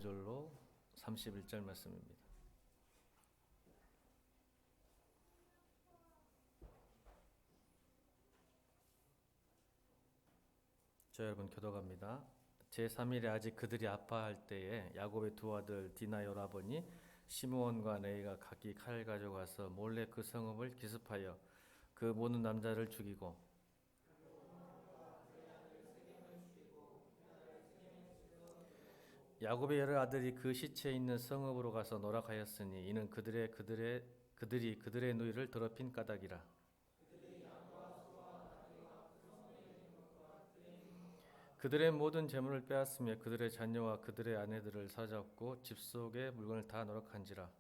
15절로 31절 말씀입니다. 저 여러분 교독합니다. 제3일에 아직 그들이 아파할 때에 야곱의 두 아들 디나 여라버니 시므온과 레이가 각기 칼을 가져가서 몰래 그 성읍을 기습하여 그 모든 남자를 죽이고 야곱의 여러 아들이 그 시체 있는 성읍으로 가서 노락하였으니 이는 그들이 그들의 누이를 더럽힌 까닭이라. 그들의 모든 재물을 빼앗으며 그들의 자녀와 그들의 아내들을 사잡고 집 속의 물건을 다 노력한지라.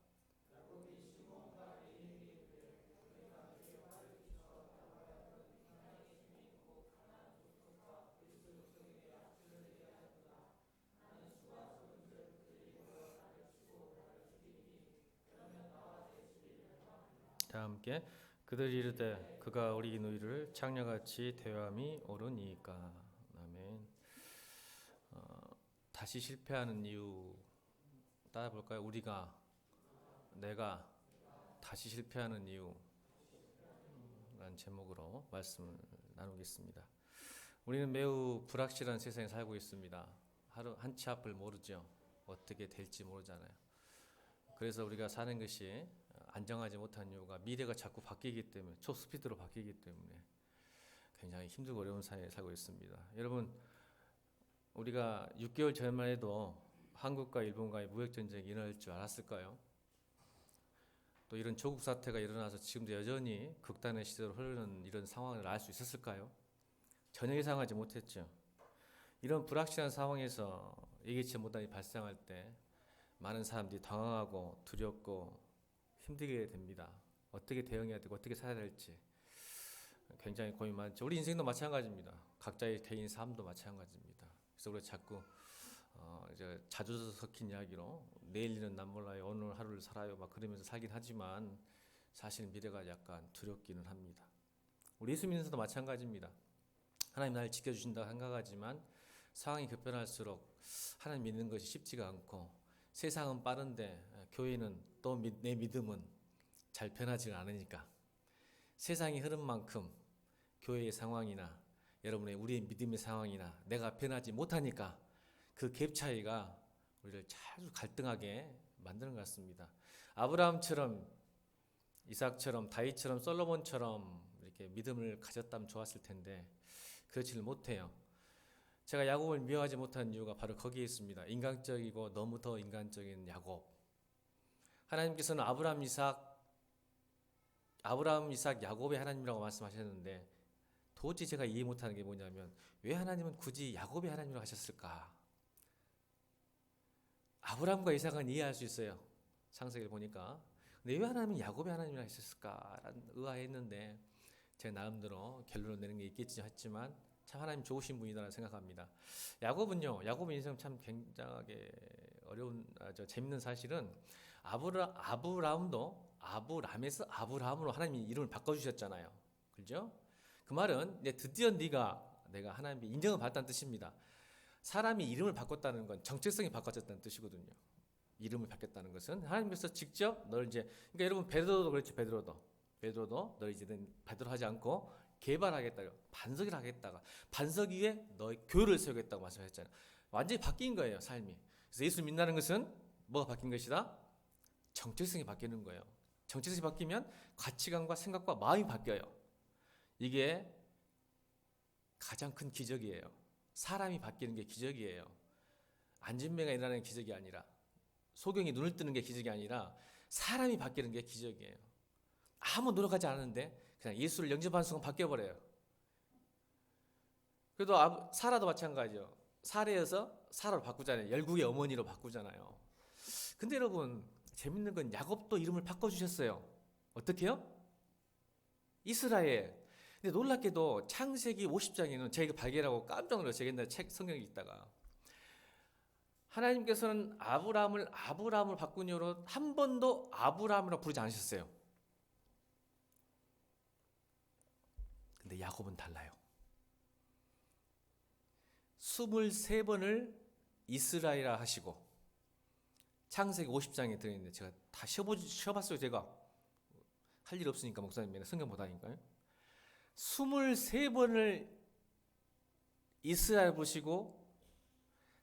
다 함께 그들이 이르되 그가 우리 누이를 창녀같이 대함이 옳으니이까. 아멘. 다시 실패하는 이유 따라 볼까요? 내가 다시 실패하는 이유 라는 제목으로 말씀을 나누겠습니다. 우리는 매우 불확실한 세상에 살고 있습니다. 하루 한 치 앞을 모르죠. 어떻게 될지 모르잖아요. 그래서 우리가 사는 것이 안정하지 못한 이유가 미래가 자꾸 바뀌기 때문에, 초스피드로 바뀌기 때문에 굉장히 힘들고 어려운 사회에 살고 있습니다. 여러분, 우리가 6개월 전만 해도 한국과 일본과의 무역전쟁이 일어날 줄 알았을까요? 또 이런 조국 사태가 일어나서 지금도 여전히 극단의 시대로 흐르는 이런 상황을 알 수 있었을까요? 전혀 예상하지 못했죠. 이런 불확실한 상황에서 예기치 못한 일이 발생할 때 많은 사람들이 당황하고 두렵고 힘들게 됩니다. 어떻게 대응해야 되고 어떻게 살아야 될지 굉장히 고민 많죠. 우리 인생도 마찬가지입니다. 각자의 개인 삶도 마찬가지입니다. 그래서 우리가 자꾸 이제 자주 섞인 이야기로 내일 일은 난 몰라요, 오늘 하루를 살아요 막 그러면서 살긴 하지만 사실 미래가 약간 두렵기는 합니다. 우리 예수 믿는 사람도 마찬가지입니다. 하나님 나를 지켜주신다고 생각하지만 상황이 급변할수록 하나님 믿는 것이 쉽지가 않고 세상은 빠른데 교회는 또 내 믿음은 잘 변하지가 않으니까 세상이 흐른 만큼 교회의 상황이나 우리의 믿음의 상황이나 내가 변하지 못하니까 그 갭 차이가 우리를 자주 갈등하게 만드는 것 같습니다. 아브라함처럼, 이삭처럼, 다윗처럼, 솔로몬처럼 이렇게 믿음을 가졌다면 좋았을 텐데 그렇지를 못해요. 제가 야곱을 미워하지 못한 이유가 바로 거기에 있습니다. 인간적이고 너무 더 인간적인 야곱. 하나님께서는 아브라함, 이삭, 야곱의 하나님이라고 말씀하셨는데 도저히 제가 이해 못하는 게 뭐냐면 왜 하나님은 굳이 야곱의 하나님이라고 하셨을까? 아브라함과 이삭은 이해할 수 있어요. 창세기를 보니까. 근데 왜 하나님은 야곱의 하나님이라고 하셨을까라는 의아했는데 제 나름대로 결론을 내는 게 있겠지 했지만 참 하나님 좋으신 분이라고 생각합니다. 야곱은 인생 참 굉장하게 재밌는 사실은 아브라함도 아브람에서 아브라함으로 하나님이 이름을 바꿔주셨잖아요. 그죠? 그 말은 드디어 내가 하나님의 인정을 받았다는 뜻입니다. 사람이 이름을 바꿨다는 건 정체성이 바꿔졌다는 뜻이거든요. 이름을 바뀌었다는 것은 하나님께서 직접 널 그러니까 여러분 베드로도 그렇죠. 베드로도 널 이제는 베드로 하지 않고 개발하겠다고, 반석을 하겠다가 반석 위에 너의 교회를 세우겠다고 말씀하셨잖아요. 완전히 바뀐 거예요, 삶이. 그래서 예수 믿는다는 것은 뭐가 바뀐 것이다? 정체성이 바뀌는 거예요. 정체성이 바뀌면 가치관과 생각과 마음이 바뀌어요. 이게 가장 큰 기적이에요. 사람이 바뀌는 게 기적이에요. 안진매가 일어나는 기적이 아니라, 소경이 눈을 뜨는 게 기적이 아니라 사람이 바뀌는 게 기적이에요. 아무 노력하지 않았는데 그냥 예수를 영접하는 순간 바뀌어버려요. 그래도 사라도 마찬가지죠. 사례에서 사라로 바꾸잖아요. 열국의 어머니로 바꾸잖아요. 근데 여러분 재밌는 건 야곱도 이름을 바꿔주셨어요. 어떻게 해요? 이스라엘. 근데 놀랍게도 창세기 50장에는 제가 발견하고 깜짝 놀랐어요. 제가 옛날에 성경에 있다가 하나님께서는 아브라함을 바꾼 이후로 한 번도 아브라함이라고 부르지 않으셨어요. 근데 야곱은 달라요. 23번을 이스라엘이라 하시고 창세기 50장에 들어있는데 제가 다 쉬어봤어요. 제가 할 일 없으니까 목사님 맨날 성경 보다니까요. 23번을 이스라엘 부르시고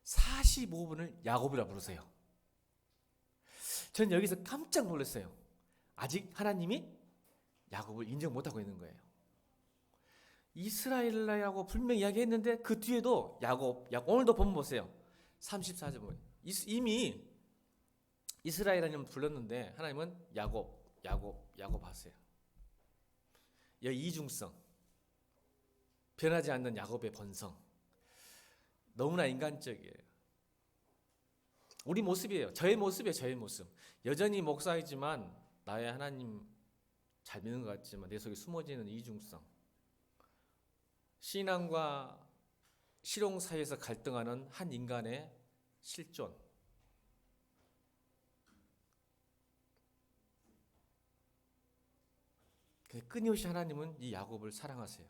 45번을 야곱이라 부르세요. 전 여기서 깜짝 놀랐어요. 아직 하나님이 야곱을 인정 못하고 있는 거예요. 이스라엘이라고 분명히 이야기했는데 그 뒤에도 야곱 오늘도 본문 보세요. 34절 이미 이스라엘이라는 불렀는데 하나님은 야곱 하세요. 여기 이중성, 변하지 않는 야곱의 본성, 너무나 인간적이에요. 우리 모습이에요. 저의 모습이에요. 저의 모습. 여전히 목사이지만 나의 하나님 잘 믿는 것 같지만 내 속에 숨어지는 이중성, 신앙과 실용 사이에서 갈등하는 한 인간의 실존. 끊임없이 하나님은 이 야곱을 사랑하세요.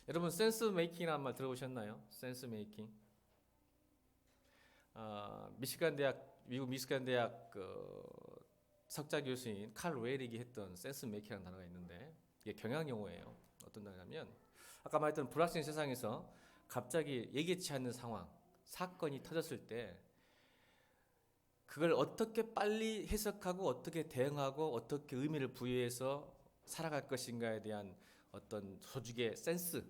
여러분 센스 메이킹이라는 말 들어보셨나요? 센스 메이킹. 미국 미시간 대학 석자 교수인 칼 웨릭이 했던 센스 메이킹이라는 단어가 있는데 이게 경향 용어예요. 어떤 단어냐면 아까 말했던 불확실한 세상에서 갑자기 예기치 않는 상황, 사건이 터졌을 때 그걸 어떻게 빨리 해석하고 어떻게 대응하고 어떻게 의미를 부여해서 살아갈 것인가에 대한 어떤 조직의 센스,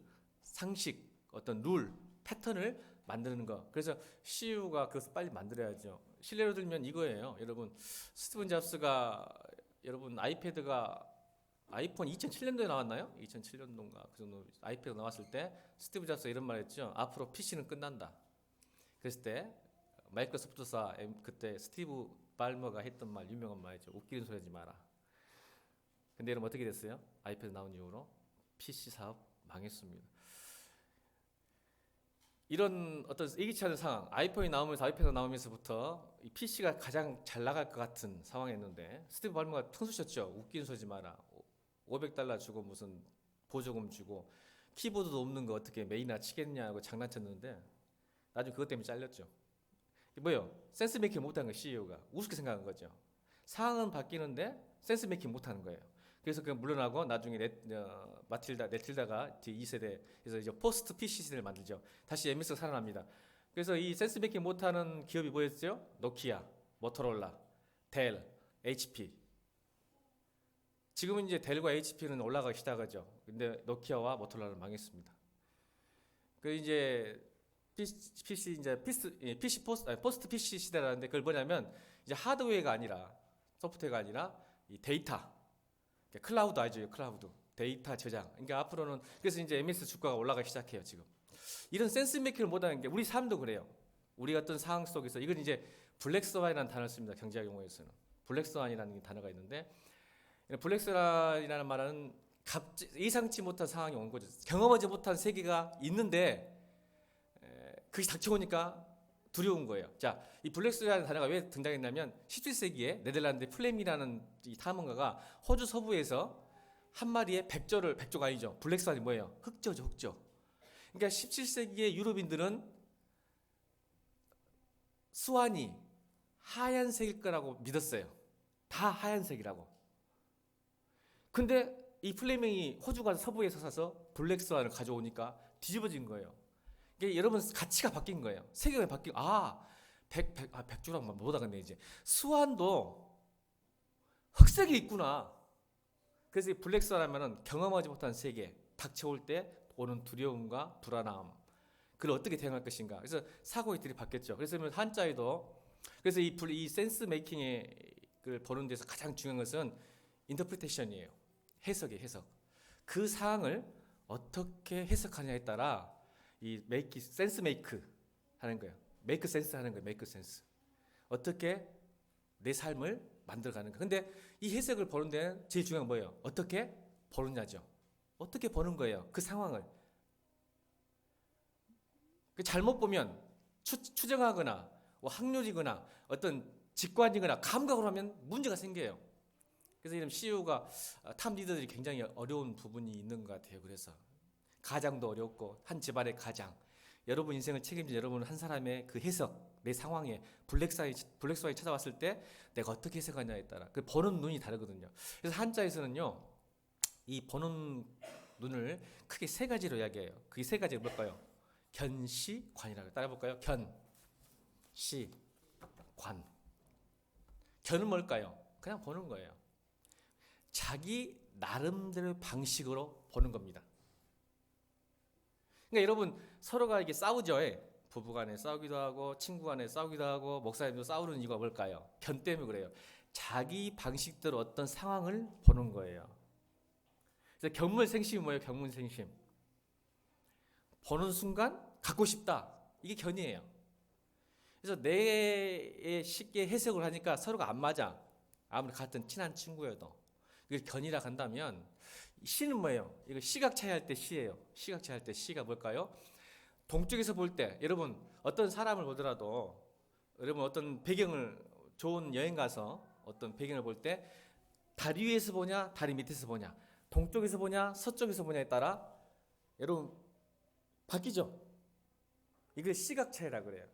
상식, 어떤 룰, 패턴을 만드는 거. 그래서 CEO가 그것을 빨리 만들어야죠. 실례로 들면 이거예요. 여러분 스티븐 잡스가 여러분 아이폰 2007년도에 나왔나요? 2007년도인가 그 정도 아이패드가 나왔을 때 스티브 잡스가 이런 말했죠. 앞으로 PC는 끝난다. 그랬을 때 마이크로소프트사 그때 스티브 발머가 했던 말 유명한 말이죠. 웃기는 소리 하지 마라. 근데 여러분 어떻게 됐어요? 아이패드 나온 이후로 PC 사업 망했습니다. 이런 어떤 예기치 않은 상황, 아이폰이 나오면서 아이패드가 나오면서부터 이 PC가 가장 잘 나갈 것 같은 상황이었는데 스티브 발머가 퉁수셨죠. 웃기는 소리 하지 마라. $500 주고 무슨 보조금 주고 키보드도 없는 거 어떻게 메이나 치겠냐고 장난쳤는데 나중에 그것 때문에 잘렸죠. 뭐예요? 센스 메이킹 못하는 거예요. CEO가 우습게 생각한 거죠. 상황은 바뀌는데 센스 메이킹 못하는 거예요. 그래서 그냥 물러나고 나중에 네틸다가 2세대에서 이제 포스트 PC 시대를 만들죠. 다시 MS가 살아납니다. 그래서 이 센스 메이킹 못하는 기업이 뭐였죠? 노키아, 모토로라, 델, HP. 지금은 이제 델과 HP는 올라가기 시작하죠. 근데 노키아와 모토로라는 망했습니다. 그 이제 PC 이제 포스트 PC 시대라는데 그걸 뭐냐면 이제 하드웨어가 아니라 소프트웨어가 아니라 이 데이터, 클라우드 알죠? 클라우드 데이터 저장. 그러니까 앞으로는 그래서 이제 MS 주가가 올라가기 시작해요. 지금 이런 센스 메이킹을 못하는 게 우리 삶도 그래요. 우리 어떤 상황 속에서 이건 이제 블랙스완이라는 단어를 씁니다. 경제학 용어에서는 블랙스완이라는 단어가 있는데 블랙스완이라는 말은 예상치 못한 상황이 온 거죠. 경험하지 못한 세계가 있는데 그게 닥쳐오니까 두려운 거예요. 자, 이 블랙스완이라는 단어가 왜 등장했냐면 17세기에 네덜란드 플렘이라는 이 탐험가가 호주 서부에서 한 마리의 백조가 아니죠. 블랙스완이 뭐예요? 흑조죠, 흑조. 그러니까 17세기의 유럽인들은 스완이 하얀색일 거라고 믿었어요. 다 하얀색이라고. 근데 이 플레밍이 호주가 서부에서 사서 블랙스완을 가져오니까 뒤집어진 거예요. 그러니까 여러분 가치가 바뀐 거예요. 세계가 바뀌고 백조랑 못 하겠네 이제. 스완도 흑색이 있구나. 그래서 이 블랙스완 하면은 경험하지 못한 세계, 닥쳐올 때 오는 두려움과 불안함. 그걸 어떻게 대응할 것인가. 그래서 사고들이 바뀌었죠. 그래서 한자에도 그래서 이 센스 메이킹을 보는 데서 가장 중요한 것은 인터프리테이션이에요. 해석이에요, 해석. 그 상황을 어떻게 해석하냐에 따라 이 센스 메이크 하는 거예요. 메이크 센스 하는 거예요. 메이크 센스. 어떻게 내 삶을 만들어가는 거. 근데 이 해석을 보는 데는 제일 중요한 건 뭐예요? 어떻게 보느냐죠. 어떻게 보는 거예요? 그 상황을. 잘못 보면 추정하거나 확률이거나 어떤 직관이거나 감각으로 하면 문제가 생겨요. 그래서 이런 CEO가 탑 리더들이 굉장히 어려운 부분이 있는 것 같아요. 그래서 가장도 어렵고 한 집안의 가장, 여러분 인생을 책임진 여러분 한 사람의 그 해석, 내 상황에 블랙스완이 찾아왔을 때 내가 어떻게 해석하냐에 따라 그 보는 눈이 다르거든요. 그래서 한자에서는요, 이 보는 눈을 크게 세 가지로 이야기해요. 그게 세 가지가 뭘까요? 견시관이라고. 따라해볼까요? 견, 시, 관. 견은 뭘까요? 그냥 보는 거예요. 자기 나름대로의 방식으로 보는 겁니다. 그러니까 여러분, 서로가 이게 싸우죠. 부부간에 싸우기도 하고 친구간에 싸우기도 하고 목사님도 싸우는 이유가 뭘까요? 견 때문에 그래요. 자기 방식대로 어떤 상황을 보는 거예요. 그래서 견물생심이 뭐예요? 견물생심. 보는 순간 갖고 싶다. 이게 견이에요. 그래서 내 쉽게 해석을 하니까 서로가 안 맞아. 아무리 같은 친한 친구여도. 이걸 견이라 한다면 시는 뭐예요? 이거 시각 차이할 때 시예요. 시각 차이할 때 시가 뭘까요? 동쪽에서 볼 때 여러분 어떤 사람을 보더라도 여러분 어떤 배경을 좋은 여행 가서 어떤 배경을 볼 때 다리 위에서 보냐 다리 밑에서 보냐 동쪽에서 보냐 서쪽에서 보냐에 따라 여러분 바뀌죠. 이걸 시각 차이라 그래요.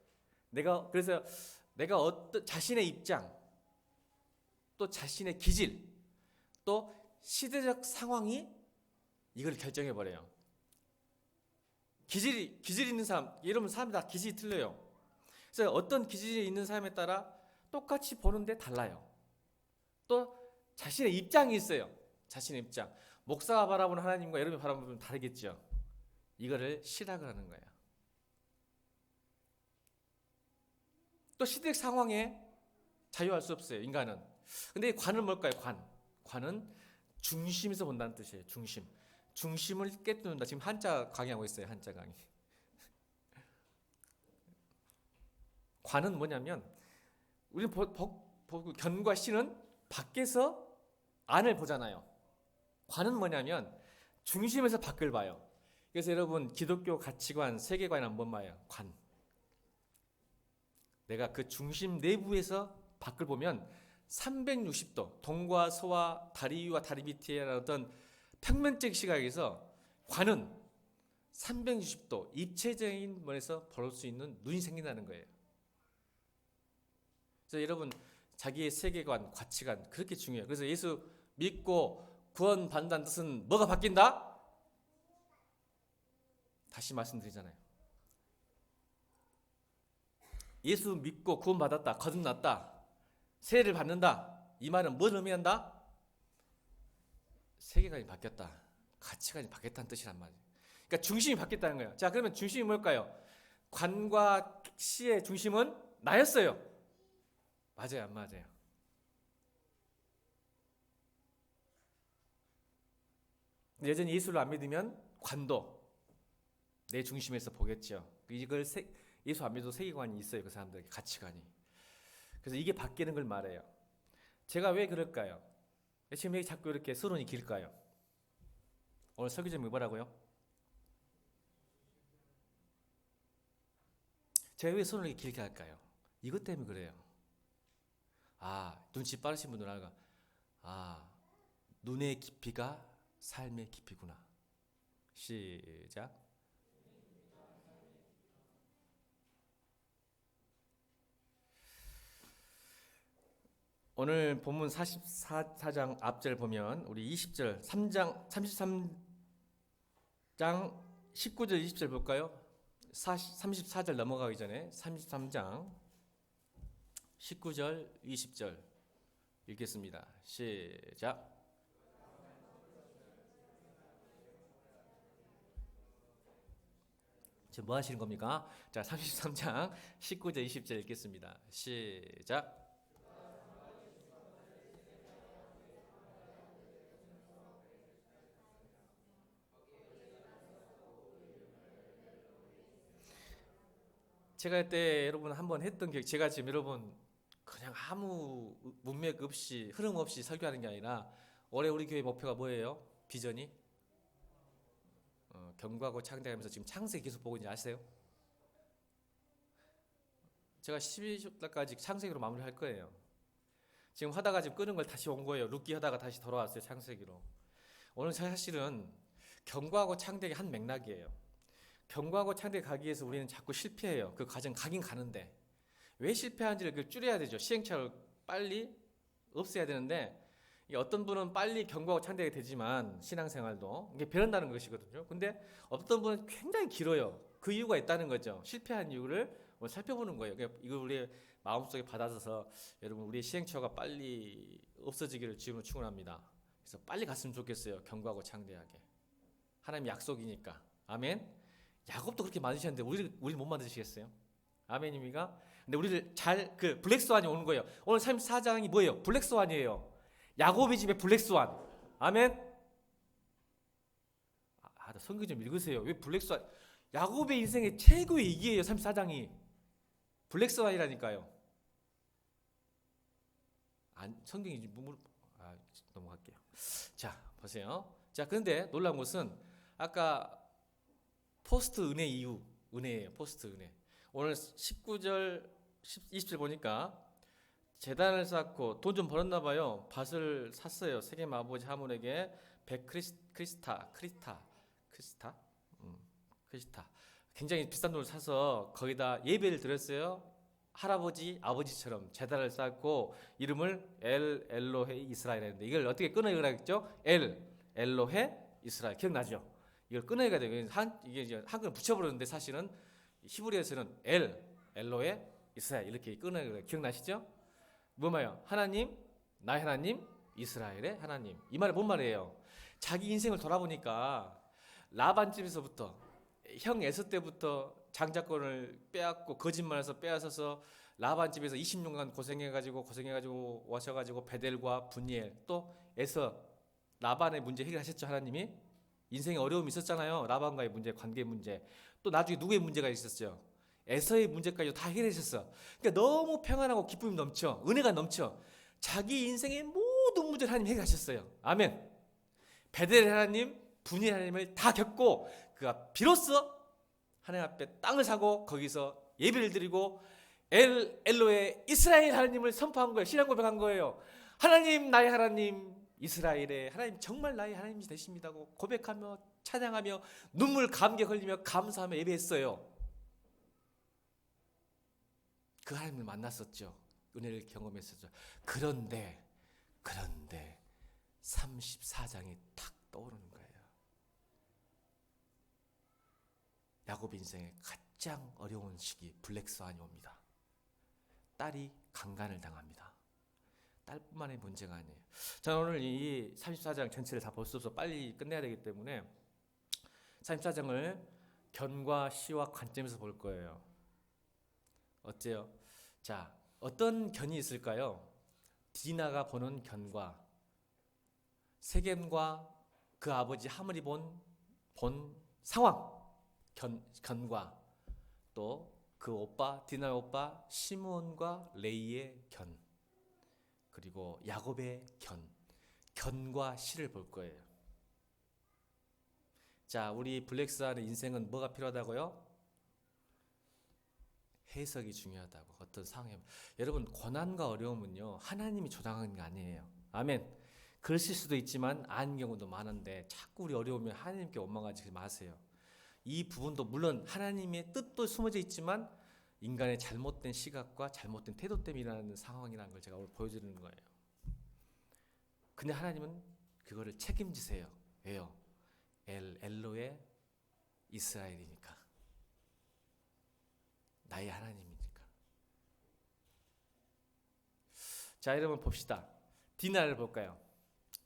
그래서 내가 어떤 자신의 입장 또 자신의 기질 또 시대적 상황이 이걸 결정해 버려요. 기질이 있는 사람, 여러분 사람이 다 기질이 틀려요. 그래서 어떤 기질이 있는 사람에 따라 똑같이 보는데 달라요. 또 자신의 입장이 있어요. 자신의 입장. 목사가 바라보는 하나님과 여러분이 바라보면 다르겠죠. 이거를 시락을 하는 거예요. 또 시대적 상황에 자유할 수 없어요. 인간은. 근데 관은 뭘까요? 관은 중심에서 본다는 뜻이에요. 중심을 깨뜨린다. 지금 한자 강의하고 있어요. 한자 강의. 관은 뭐냐면 우리는 견과 시는 밖에서 안을 보잖아요. 관은 뭐냐면 중심에서 밖을 봐요. 그래서 여러분 기독교 가치관, 세계관이 한번 봐요. 관. 내가 그 중심 내부에서 밖을 보면 360도 동과 서와 다리 위와 다리 밑에 어떤 평면적 시각에서 관은 360도 입체적인 면에서 볼 수 있는 눈이 생긴다는 거예요. 그래서 여러분 자기의 세계관, 가치관 그렇게 중요해요. 그래서 예수 믿고 구원 받는다는 뜻은 뭐가 바뀐다? 다시 말씀드리잖아요. 예수 믿고 구원 받았다, 거듭났다, 세례를 받는다. 이 말은 뭘 의미한다? 세계관이 바뀌었다. 가치관이 바뀌었다는 뜻이란 말이에요. 그러니까 중심이 바뀌었다는 거예요. 자, 그러면 중심이 뭘까요? 관과 시의 중심은 나였어요. 맞아요, 안 맞아요? 여전히 예수를 안 믿으면 관도 내 중심에서 보겠죠. 이걸 예수 안 믿어도 세계관이 있어요. 그 사람들에게 가치관이. 그래서 이게 바뀌는 걸 말해요. 제가 왜 그럴까요? 지금 왜 자꾸 이렇게 서론이 길까요? 오늘 설교 제목이 뭐라고요? 제가 왜 서론을 길게 할까요? 이것 때문에 그래요. 눈치 빠르신 분들 알까? 눈의 깊이가 삶의 깊이구나. 시작. 오늘 본문 44장 앞절 보면 우리 20절 33장 19절 20절 볼까요? 34절 넘어가기 전에 33장 19절 20절 읽겠습니다. 시작. 지금 뭐 하시는 겁니까? 자, 33장 19절 20절 읽겠습니다. 시작. 제가 그때 여러분 한번 했던 기억, 제가 지금 여러분 그냥 아무 문맥 없이 흐름 없이 설교하는 게 아니라 올해 우리 교회 목표가 뭐예요? 비전이 경과고 창대하면서 지금 창세기 계속 보고 있는지 아세요? 제가 12월달까지 창세기로 마무리할 거예요. 지금 하다가 지금 끄는 걸 다시 온 거예요. 룻기 하다가 다시 돌아왔어요. 창세기로. 오늘 사실은 경과고 창대기 한 맥락이에요. 경과고 창대 가기 위해서 우리는 자꾸 실패해요. 그 과정 가긴 가는데 왜 실패하는지를 그 줄여야 되죠. 시행착오를 빨리 없애야 되는데 이게 어떤 분은 빨리 경고하고 창대하게 되지만 신앙생활도 이게 변한다는 것이거든요. 근데 어떤 분은 굉장히 길어요. 그 이유가 있다는 거죠. 실패한 이유를 살펴보는 거예요. 그러니까 이걸 우리 마음속에 받아서 여러분 우리의 시행착오가 빨리 없어지기를 주님으로 축원합니다. 그래서 빨리 갔으면 좋겠어요. 경고하고 창대하게. 하나님 약속이니까. 아멘. 야곱도 그렇게 만드셨는데 우리 못 만드시겠어요? 아멘입니까? 근데 우리를 잘 그 블랙스완이 오는 거예요. 오늘 34장이 뭐예요? 블랙스완이에요. 야곱의 집에 블랙스완. 아멘. 성경 좀 읽으세요. 왜 블랙스완? 야곱의 인생의 최고의 위기예요. 34장이. 블랙스완이라니까요. 성경이 넘어갈게요. 자, 보세요. 자, 그런데 놀라운 것은 아까 포스트 은혜 이후 은혜예요. 포스트 은혜. 오늘 19절, 20절 보니까 제단을 쌓고 돈 좀 벌었나 봐요. 밭을 샀어요. 세겜 아버지 하몬에게 100 크리스타. 굉장히 비싼 돈을 사서 거기다 예배를 드렸어요. 할아버지, 아버지처럼 제단을 쌓고 이름을 엘로헤 이스라엘 했는데 이걸 어떻게 끊어내라겠죠? 엘로헤 이스라엘 기억나죠? 이걸 끊어내야 돼요. 이게 이제 한글 붙여버렸는데 사실은 히브리어에서는 엘로헤 이스라엘 이렇게 끊어내야 기억나시죠? 뭐 말이에요? 하나님, 나의 하나님, 이스라엘의 하나님. 이 말이 뭔 말이에요? 자기 인생을 돌아보니까 라반 집에서부터 형 에서 때부터 장자권을 빼앗고 거짓말해서 빼앗아서 라반 집에서 20년간 고생해가지고 와셔가지고 베델과 분이엘 또 에서 라반의 문제 해결하셨죠. 하나님이 인생에 어려움이 있었잖아요. 라반과의 문제, 관계 문제 또 나중에 누구의 문제가 있었어요. 에서의 문제까지 다 해결하셨어. 그러니까 너무 평안하고 기쁨이 넘쳐 은혜가 넘쳐 자기 인생의 모든 문제를 하나님 해결하셨어요. 아멘. 베델 하나님 분이엘 하나님을 다 겪고 그가 비로소 하나님 앞에 땅을 사고 거기서 예배를 드리고 엘로의 이스라엘 하나님을 선포한 거예요. 신앙 고백한 거예요. 하나님 나의 하나님 이스라엘의 하나님 정말 나의 하나님이 되십니다고 고백하며 찬양하며 눈물 감격 흘리며 감사하며 예배했어요. 그 하나님을 만났었죠. 은혜를 경험했었죠. 그런데 34장이 탁 떠오르는 거예요. 야곱 인생의 가장 어려운 시기 블랙스완이 옵니다. 딸이 강간을 당합니다. 딸뿐만의 문제가 아니에요. 저는 오늘 이 34장 전체를 다 볼 수 없어 빨리 끝내야 되기 때문에 34장을 견과 시와 관점에서 볼 거예요. 어때요? 자, 어떤 견이 있을까요? 디나가 보는 견과 세겜과 그 아버지 하물이 본 상황 견과 또 그 오빠 디나의 오빠 시므온과 레이의 견 그리고 야곱의 견과 시를 볼 거예요. 자, 우리 블랙스완의 인생은 뭐가 필요하다고요? 해석이 중요하다고. 어떤 상황에 여러분 고난과 어려움은요 하나님이 조장하는 게 아니에요. 아멘. 그러실 수도 있지만 아닌 경우도 많은데 자꾸 우리 어려우면 하나님께 원망하지 마세요. 이 부분도 물론 하나님의 뜻도 숨어져 있지만 인간의 잘못된 시각과 잘못된 태도 때문에 일어나는 상황이라는 걸 제가 오늘 보여드리는 거예요. 근데 하나님은 그거를 책임지세요. 왜요? 엘로의 이스라엘이니까. 나의 하나님이니까. 자, 여러분 봅시다. 디나를 볼까요?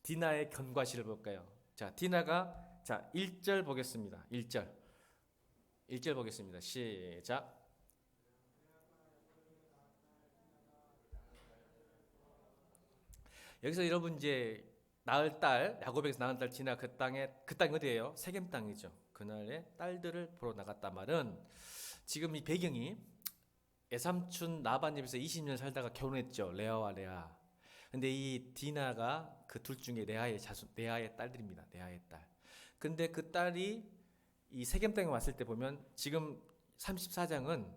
디나의 견과시를 볼까요? 자, 디나가 1절 보겠습니다. 1절 보겠습니다. 시작. 여기서 여러분 이제 낳을 딸 야곱에게서 낳은 딸 디나 그 땅이 어디예요? 세겜 땅이죠. 그날의 딸들을 보러 나갔단 말은 지금 이 배경이 애삼촌 라반 집에서 20년 살다가 결혼했죠. 레아와 레아. 근데 이 디나가 그 둘 중에 레아의 딸들입니다. 레아의 딸. 근데 그 딸이 이 세겜 땅에 왔을 때 보면 지금 34장은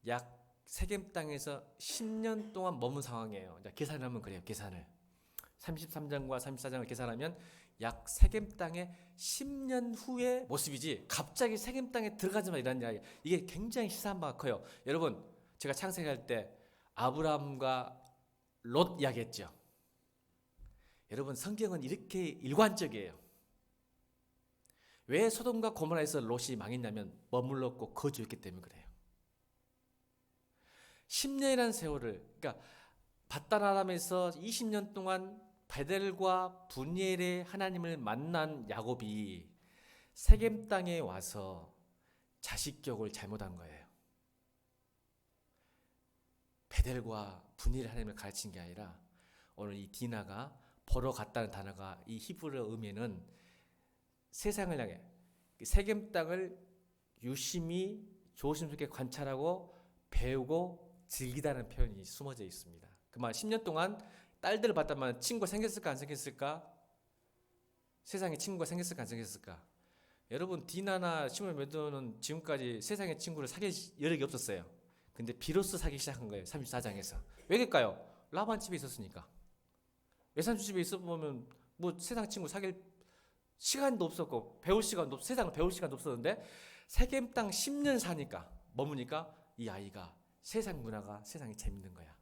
약 세겜 땅에서 10년 동안 머문 상황이에요. 자, 계산을 하면 그래요. 계산을 33장과 34장을 계산하면 약 세겜 땅의 10년 후의 모습이지 갑자기 세겜 땅에 들어가자마자 이런 이야기. 이게 굉장히 시사한 바가 커요. 여러분 제가 창세기할 때 아브라함과 롯 이야기했죠. 여러분, 성경은 이렇게 일관적이에요. 왜 소돔과 고모라에서 롯이 망했냐면 머물렀고 거주했기 때문에 그래요. 10년이라는 세월을, 그러니까 바단 아람에서 20년 동안 베델과 분이엘의 하나님을 만난 야곱이 세겜 땅에 와서 자식 교육을 잘못한 거예요. 베델과 분이엘 하나님을 가르친 게 아니라 오늘 이 디나가 보러 갔다는 단어가 이 히브리어 의미는 세상을 향해 세겜 땅을 유심히 조심스럽게 관찰하고 배우고 즐기다는 표현이 숨어져 있습니다. 그 말 10년 동안 딸들을 봤다면 친구가 생겼을까 안 생겼을까? 세상에 친구가 생겼을까 안 생겼을까? 여러분, 디나나 시므온 메도는 지금까지 세상에 친구를 사귈 여력이 없었어요. 근데 비로소 사귀기 시작한 거예요. 34장에서. 왜 그럴까요? 라반 집에 있었으니까. 외삼촌 집에 있어보면 뭐 세상 친구 사귈 시간도 없었고 배울 시간도 세상을 배울 시간도 없었는데 세겜 땅 10년 사니까 머무니까 이 아이가 세상 문화가 세상이 재밌는 거야.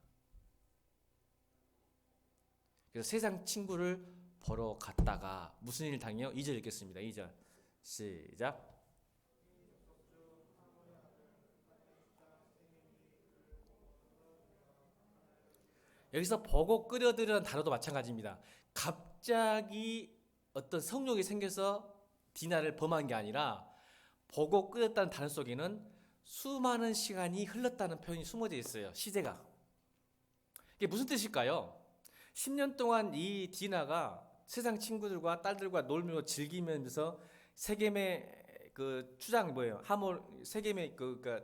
그래서 세상 친구를 보러 갔다가 무슨 일을 당해요? 2절 읽겠습니다. 2절 시작. 여기서 보고 끌어들이는 단어도 마찬가지입니다. 갑자기 어떤 성욕이 생겨서 디나를 범한 게 아니라 보고 끌었다는 단어 속에는 수많은 시간이 흘렀다는 표현이 숨어져 있어요. 시제가. 이게 무슨 뜻일까요? 10년 동안 이 디나가 세상 친구들과 딸들과 놀며 즐기면서 세겜의 그 추장 뭐예요? 하몰 세겜의 그러니까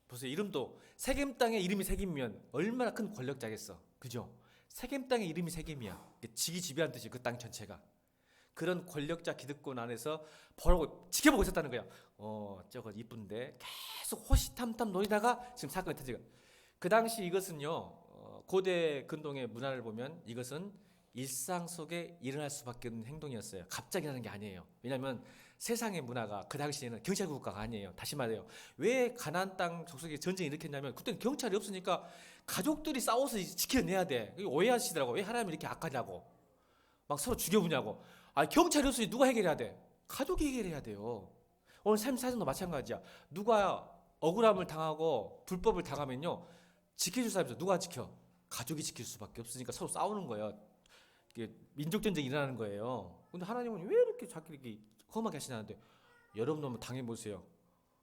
보세요. 이름도 세겜 땅에 이름이 세겜이면 얼마나 큰 권력자겠어. 그죠? 세겜 땅에 이름이 세겜이야. 지기지배한 뜻이 그 땅 전체가. 그런 권력자 기득권 안에서 보라고 지켜보고 있었다는 거야. 저거 이쁜데 계속 호시탐탐 노리다가 지금 사건이 터지고. 그 당시 이것은요. 고대 근동의 문화를 보면 이것은 일상 속에 일어날 수밖에 없는 행동이었어요. 갑자기 일어나는 게 아니에요. 왜냐하면 세상의 문화가 그 당시에는 경찰 국가가 아니에요. 다시 말해요. 왜 가나안 땅 족속에 전쟁이 일으켰냐면 그때는 경찰이 없으니까 가족들이 싸워서 지켜내야 돼. 오해하시더라고. 왜 하나님이 이렇게 악하냐고. 막 서로 죽여보냐고. 경찰이 없으니 누가 해결해야 돼? 가족이 해결해야 돼요. 오늘 삶 사정도 마찬가지야. 누가 억울함을 당하고 불법을 당하면요. 지켜줄 사람이 있어. 누가 지켜? 가족이 지킬 수밖에 없으니까 서로 싸우는 거예요. 이게 민족전쟁이 일어나는 거예요. 근데 하나님은 왜 이렇게 자꾸 이렇게 험하게 하시냐는데 여러분 한번 당해보세요.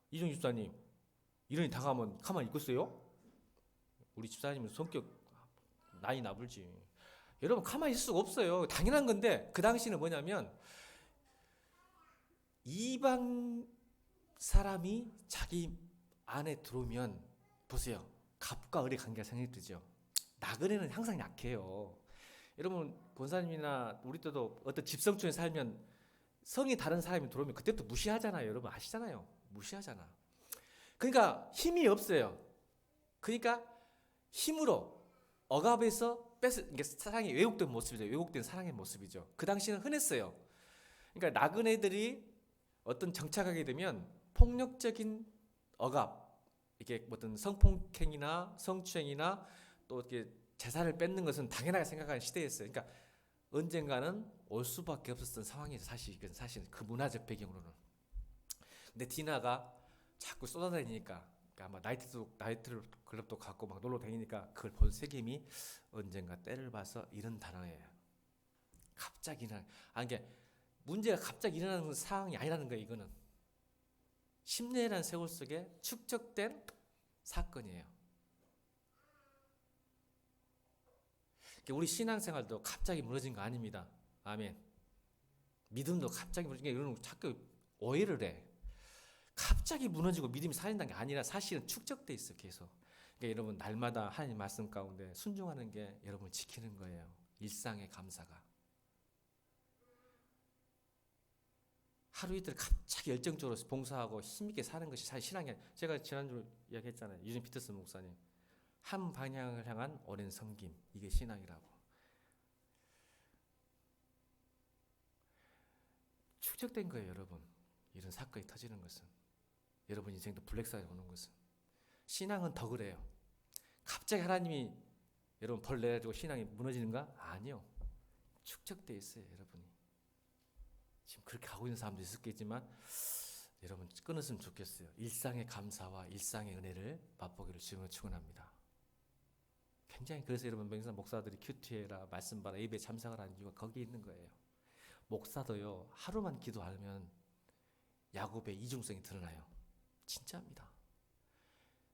이종 집사님 이런 일 당하면 가만히 있겠어요? 우리 집사님은 성격 나이 나불지. 여러분 가만히 있을 수가 없어요. 당연한 건데 그 당시는 뭐냐면 이방 사람이 자기 안에 들어오면 보세요. 갑과 을의 관계가 생각이 들죠. 나그네는 항상 약해요. 여러분 권사님이나 우리 때도 어떤 집성촌에 살면 성이 다른 사람이 들어오면 그때부터 무시하잖아요. 여러분 아시잖아요. 무시하잖아. 그러니까 힘이 없어요. 그러니까 힘으로 억압해서 이게 사랑이 왜곡된 모습이죠. 왜곡된 사랑의 모습이죠. 그 당시는 흔했어요. 그러니까 나그네들이 어떤 정착하게 되면 폭력적인 억압, 이게 어떤 성폭행이나 성추행이나 또 이렇게 재산을 뺏는 것은 당연하게 생각하는 시대였어요. 그러니까 언젠가는 올 수밖에 없었던 상황이죠. 사실 그 문화적 배경으로는. 근데 디나가 자꾸 쏟아다니니까 아마 나이트 클럽도 갖고 막 놀러 다니니까 그걸 본 세겜이 언젠가 때를 봐서 이런 단어예요. 갑자기 이게 문제가 갑자기 일어나는 상황이 아니라는 거예요. 이거는 10년이라는 세월 속에 축적된 사건이에요. 우리 신앙생활도 갑자기 무너진 거 아닙니다. 아멘. 믿음도 갑자기 무너진 게 이런 자꾸 오해를 해. 갑자기 무너지고 믿음이 살린다는 게 아니라 사실은 축적돼 있어 계속. 그러니까 여러분 날마다 하나님 말씀 가운데 순종하는 게 여러분을 지키는 거예요. 일상의 감사가. 하루 이틀 갑자기 열정적으로 봉사하고 힘있게 사는 것이 사실 신앙이 아니에요. 제가 지난주 이야기했잖아요. 유진 피터슨 목사님. 한 방향을 향한 오랜 섬김. 이게 신앙이라고. 축적된 거예요, 여러분. 이런 사건이 터지는 것은. 여러분 인생도 블랙사이드 오는 것은. 신앙은 더 그래요. 갑자기 하나님이 여러분 벌 내가지고 신앙이 무너지는가? 아니요. 축적되어 있어요, 여러분이. 지금 그렇게 하고 있는 사람도 있었겠지만 여러분 끊었으면 좋겠어요. 일상의 감사와 일상의 은혜를 맛보기를 주님을 축원합니다. 굉장히 그래서 여러분 명상 목사들이 큐티에라 말씀 받아 예배 참석을 하는 이유가 거기에 있는 거예요. 목사도요 하루만 기도 안 하면 야곱의 이중성이 드러나요. 진짜입니다.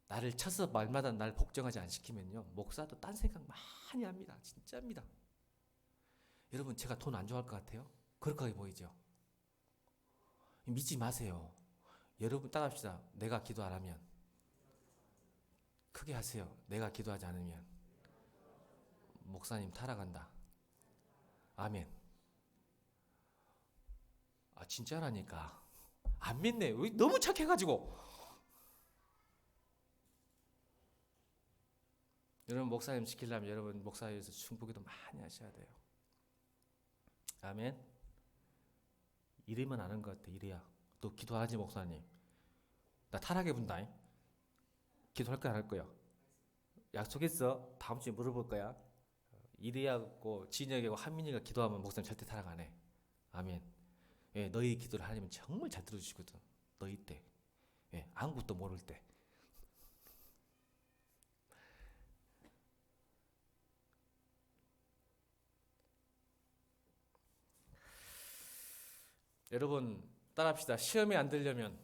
나를 쳐서 말마다 날 복종하지 안 시키면요 목사도 딴 생각 많이 합니다. 진짜입니다. 여러분 제가 돈 안 좋아할 것 같아요? 그렇게 보이죠? 믿지 마세요. 여러분 따라합시다. 내가 기도 안 하면 크게 하세요. 내가 기도하지 않으면 목사님 타락한다. 아멘. 아 진짜라니까. 안 믿네. 너무 착해가지고. 여러분 목사님 시키려면 여러분 목사에서 중보기도 많이 하셔야 돼요. 아멘. 이러면 아는 것 같아. 이래야. 또 기도하지 목사님. 나 타락해 본다. 기도할 거야 안 할 거야? 약속했어. 다음 주에 물어볼 거야. 이래야고 진혁이고 한민이가 기도하면 목사님 절대 타락 안 해. 아멘. 예, 너희 기도를 하나님은 정말 잘 들어주시거든. 너희 때. 예, 아무것도 모를 때. 여러분 따라합시다. 시험에 안 들려면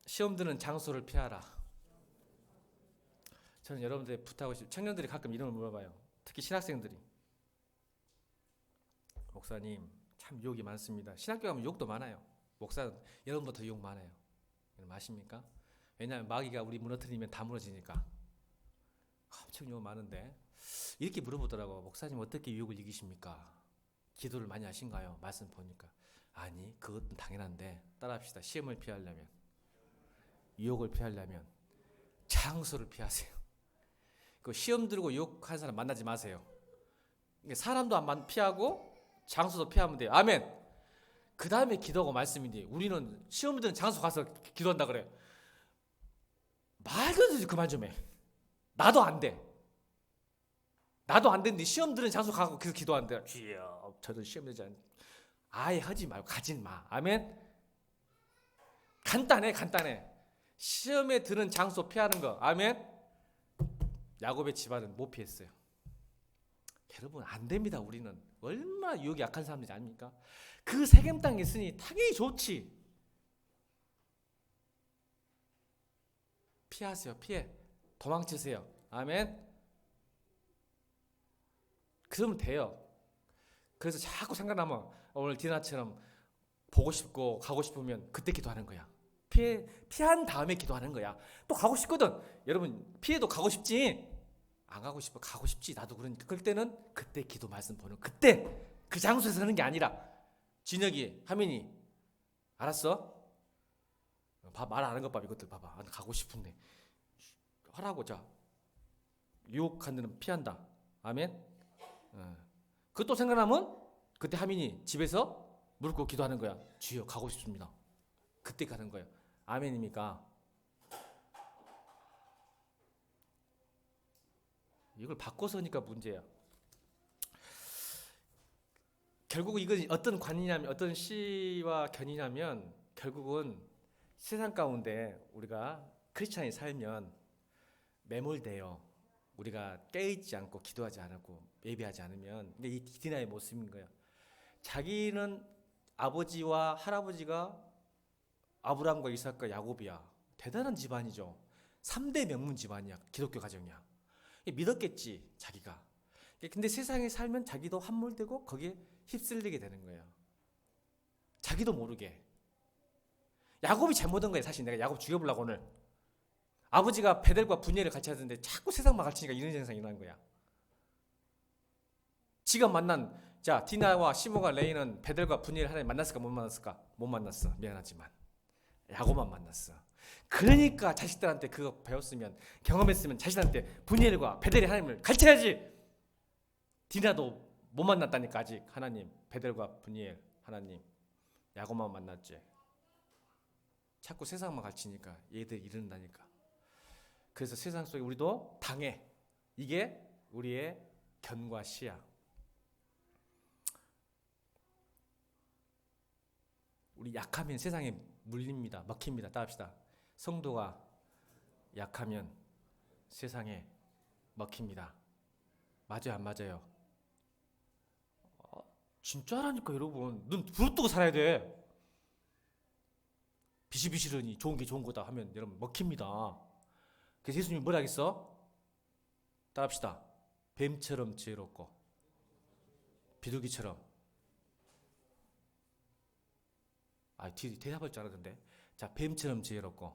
시험 드는 장소를 피하라. 저는 여러분들이 부탁하고 싶어요. 청년들이 가끔 이런 걸 물어봐요. 특히 신학생들이. 목사님 참 유혹이 많습니다. 신학교 가면 유혹도 많아요. 목사는 여러분보다 더 유혹 많아요. 여러분 아십니까? 왜냐하면 마귀가 우리 무너뜨리면 다 무너지니까. 엄청 유혹 많은데 이렇게 물어보더라고. 목사님 어떻게 유혹을 이기십니까? 기도를 많이 하신가요? 말씀 보니까 아니 그것도 당연한데 따라합시다. 시험을 피하려면 유혹을 피하려면 장소를 피하세요. 그 시험 들고 유혹하는 사람 만나지 마세요. 사람도 안 피하고 장소도 피하면 돼요. 아멘. 그 다음에 기도하고 말씀인데 우리는 시험 드는 장소 가서 기도한다 그래. 말도 안 되지. 그만 좀 해. 나도 안 돼. 나도 안 되는데 시험 드는 장소 가고 계속 기도한대. 주여 저도 시험 되지 않. 아예 하지 말고 가진 마. 아멘. 간단해. 시험에 드는 장소 피하는 거. 아멘. 야곱의 집안은 못 피했어요. 여러분 안 됩니다. 우리는 얼마나 유혹이 약한 사람들이 아닙니까? 그 세겜 땅에 있으니 당연히 좋지. 피하세요. 피해. 도망치세요. 아멘. 그러면 돼요. 그래서 자꾸 생각나면 오늘 디나처럼 보고 싶고 가고 싶으면 그때 기도하는 거야. 피한 다음에 기도하는 거야. 또 가고 싶거든. 여러분 피해도 가고 싶지. 안 가고 싶어. 가고 싶지. 나도 그러니까. 그럴 때는 그때 기도 말씀 보는 그때 그 장소에서 하는 게 아니라 진혁이 하민이 알았어? 말 안 하는 것 봐. 이것들 봐봐. 나 가고 싶은데 하라고. 자 유혹한 데는 피한다. 아멘. 그것도 생각나면 그때 하민이 집에서 무릎 꿇고 기도하는 거야. 주여 가고 싶습니다. 그때 가는 거야. 아멘입니까? 이걸 바꿔서니까 문제야. 결국 이건 어떤 관이냐면 어떤 시와 견이냐면 결국은 세상 가운데 우리가 크리스찬이 살면 매몰돼요. 우리가 깨있지 않고 기도하지 않고 예배하지 않으면. 근데 이 디나의 모습인 거야. 자기는 아버지와 할아버지가 아브라함과 이삭과 야곱이야. 대단한 집안이죠. 3대 명문 집안이야. 기독교 가정이야. 믿었겠지 자기가. 근데 세상에 살면 자기도 함몰되고 거기에 휩쓸리게 되는 거예요. 자기도 모르게. 야곱이 잘못한 거예요. 사실 내가 야곱 죽여보려고 오늘. 아버지가 베델과 분예를 같이 하던데 자꾸 세상만 가르치니까 이런 현상이 일어난 거야. 지가 만난 자 디나와 시모가 레이는 베델과 분예를 하나님 만났을까 못 만났을까? 못 만났어. 미안하지만 야곱만 만났어. 그러니까 자식들한테 그거 배웠으면 경험했으면 자식한테 분예일과 베델의 하나님을 가르쳐야지. 디나도 못 만났다니까 아직 하나님. 베델과 분예일 하나님. 야곱만 만났지. 자꾸 세상만 가르치니까 얘들 이른다니까. 그래서 세상 속에 우리도 당해. 이게 우리의 견과 시야. 우리 약하면 세상에 물립니다. 먹힙니다. 따합시다. 성도가 약하면 세상에 먹힙니다. 맞아요, 안 맞아요? 진짜라니까 여러분. 눈 부릅뜨고 살아야 돼. 비실비실하니 좋은 게 좋은 거다 하면 여러분 먹힙니다. 그래서 예수님이 뭐라 하겠어? 따합시다. 뱀처럼 지혜롭고 비둘기처럼. 대답할 줄 알았는데. 자, 뱀처럼 지혜롭고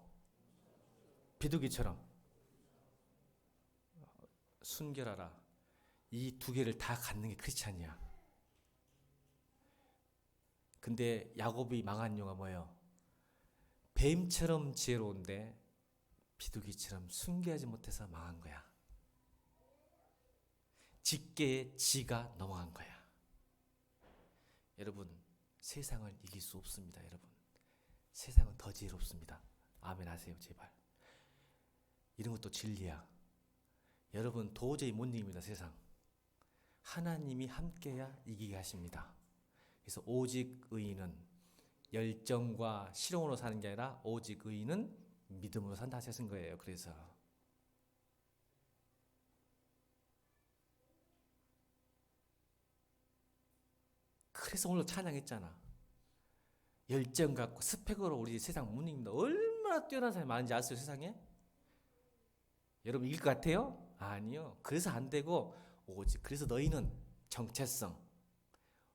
비둘기처럼 순결하라. 이 두 개를 다 갖는 게 크리스찬이야. 근데 야곱이 망한 이유가 뭐예요? 뱀처럼 지혜로운데 비둘기처럼 순결하지 못해서 망한 거야. 직계의 지가 넘어간 거야. 여러분, 세상을 이길 수 없습니다. 여러분, 세상은 더 지혜롭습니다. 아멘 하세요 제발. 이런 것도 진리야. 여러분 도저히 못 이깁니다. 세상. 하나님이 함께야 이기게 하십니다. 그래서 오직 의인은 열정과 실용으로 사는 게 아니라 오직 의인은 믿음으로 산다 하신 거예요. 그래서 오늘 찬양했잖아. 열정 갖고 스펙으로 우리 세상 못 이깁니다. 얼마나 뛰어난 사람이 많은지 아세요? 세상에? 여러분 이길 것 같아요? 아니요. 그래서 안 되고 오직 그래서 너희는 정체성.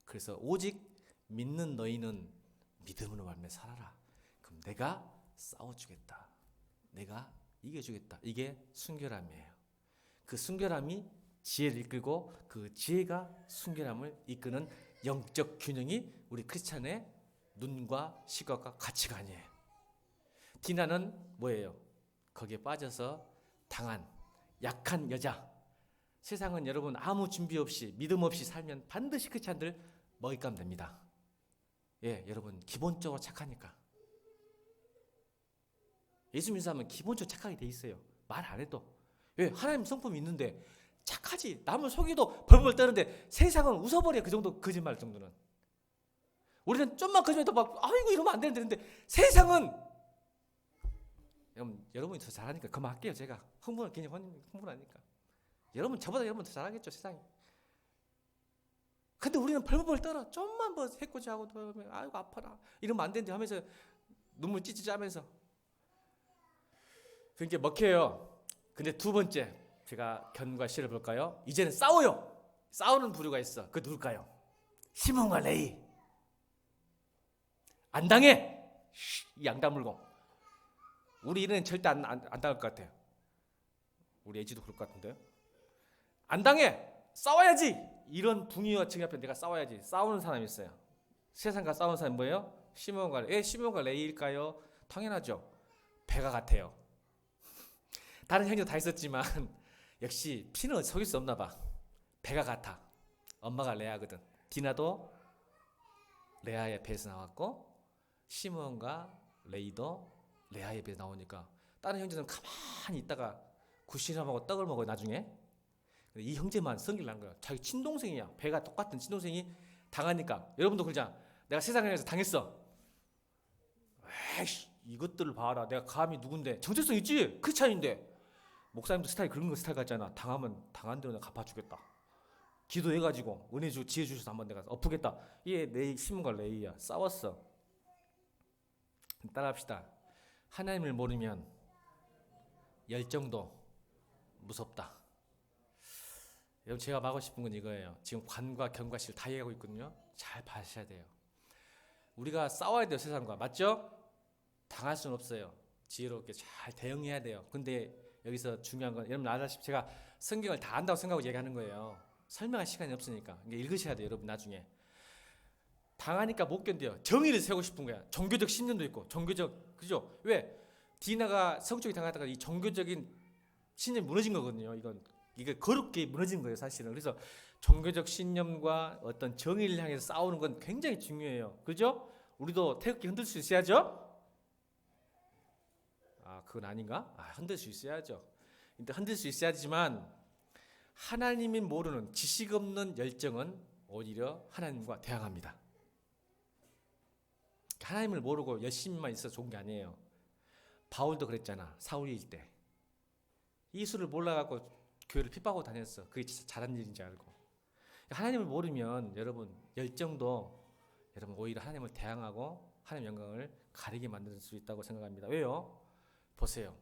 그래서 오직 믿는 너희는 믿음으로 말미암아 살아라. 그럼 내가 싸워주겠다. 내가 이겨주겠다. 이게 순결함이에요. 그 순결함이 지혜를 이끌고 그 지혜가 순결함을 이끄는 영적 균형이 우리 크리스찬의 눈과 시각과 가치관이에요. 디나는 뭐예요? 거기에 빠져서 당한 약한 여자. 세상은 여러분 아무 준비 없이 믿음 없이 살면 반드시 크리스찬들 먹잇감 됩니다. 예, 여러분 기본적으로 착하니까. 예수 믿는 사람은 기본적으로 착하게 돼 있어요. 말 안 해도. 왜? 하나님 성품이 있는데 착하지. 남을 속이도 벌벌 떠는데 세상은 웃어버려. 그 정도 거짓말 정도는. 우리는 좀만 거짓말해도 막 아이고 이러면 안 되는데 세상은 여러분이 더 잘하니까 그만할게요. 제가 흥분하니까. 저보다 여러분 더 잘하겠죠 세상이. 근데 우리는 벌벌 떨어. 좀만 뭐 해코지하고 아이고 아파라 이러면 안 되는데 하면서 눈물 찌찌 하면서 그러니까 먹혀요. 근데 두 번째 제가 견과 시를 볼까요? 이제는 싸워요. 싸우는 부류가 있어. 그거 누굴까요? 시몬과 레위. 안 당해. 이 양다물고. 우리 이는 절대 안 당할 것 같아요. 우리 애지도 그럴 것 같은데요. 안 당해. 싸워야지. 이런 붕이와 층 앞에 내가 싸워야지. 싸우는 사람이 있어요. 세상과 싸우는 사람이 뭐예요? 시몬과 레위. 시몬과 레위일까요? 당연하죠. 배가 같아요. 다른 형제도 다 있었지만 역시 피는 속일 수 없나 봐. 배가 같아. 엄마가 레아거든. 디나도 레아의 배에서 나왔고 시몬과 레이도 레아의 배에서 나오니까 다른 형제들은 가만히 있다가 굿시람하고 떡을 먹어요 나중에. 이 형제만 성질 난 거야. 자기 친동생이야. 배가 똑같은 친동생이 당하니까. 여러분도 그러잖아. 내가 세상에서 당했어. 에이씨 이것들을 봐라. 내가 감히 누군데. 정체성 있지? 크리스찬인데. 목사님도 스타일 그런 거 스타일 같잖아. 당하면 당한 대로 내가 갚아주겠다. 기도해가지고 은혜 주고 지혜 주셔서 한번 내가 엎으겠다. 이게 내 시몬과 레위야. 싸웠어. 따라합시다. 하나님을 모르면 열정도 무섭다. 여러분 제가 말하고 싶은 건 이거예요. 지금 관과 견과 시를 다 얘기하고 있거든요. 잘 봐셔야 돼요. 우리가 싸워야 돼요. 세상과. 맞죠? 당할 수는 없어요. 지혜롭게 잘 대응해야 돼요. 근데 여기서 중요한 건 여러분 아시다시피 제가 성경을 다 안다고 생각하고 얘기하는 거예요. 설명할 시간이 없으니까. 읽으셔야 돼요. 여러분 나중에. 당하니까 못 견뎌요. 정의를 세우고 싶은 거야. 종교적 신념도 있고 그죠? 왜? 디나가 성적이 당하다가 이 종교적인 신념이 무너진 거거든요. 이게 거룩게 무너진 거예요 사실은. 그래서 종교적 신념과 어떤 정의를 향해서 싸우는 건 굉장히 중요해요. 그죠? 우리도 태극기 흔들 수 있어야죠. 그건 아닌가? 흔들 수 있어야죠. 흔들 수 있어야 하지만 하나님이 모르는 지식 없는 열정은 오히려 하나님과 대항합니다. 하나님을 모르고 열심히만 있어서 좋은 게 아니에요. 바울도 그랬잖아. 사울일 때 예수를 몰라갖고 교회를 핍박하고 다녔어. 그게 진짜 잘한 일인지 알고. 하나님을 모르면 여러분 열정도 여러분 오히려 하나님을 대항하고 하나님 영광을 가리게 만들 수 있다고 생각합니다. 왜요? 보세요.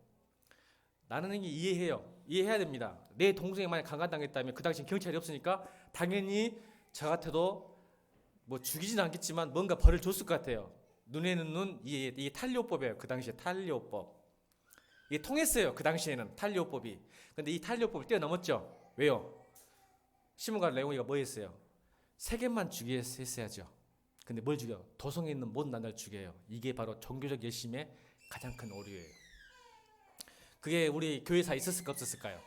나는 이게 이해해야 됩니다. 내 동생이 만약 강간당했다면 그 당시 경찰이 없으니까 당연히 저 같아도 뭐 죽이진 않겠지만 뭔가 벌을 줬을 것 같아요. 눈에는 눈, 이게 탄리오법이에요. 그 당시에 탄리오법. 이게 통했어요. 그 당시에는 탄리오법이. 근데 이 탄리오법을 뛰어넘었죠. 왜요? 시몬과 레오니가 뭐 했어요? 세 개만 죽여 했어야죠. 근데 뭘 죽여? 도성에 있는 모든 나라를 죽여요. 이게 바로 종교적 열심의 가장 큰 오류예요. 그게 우리 교회사에 있었을까 없었을까요?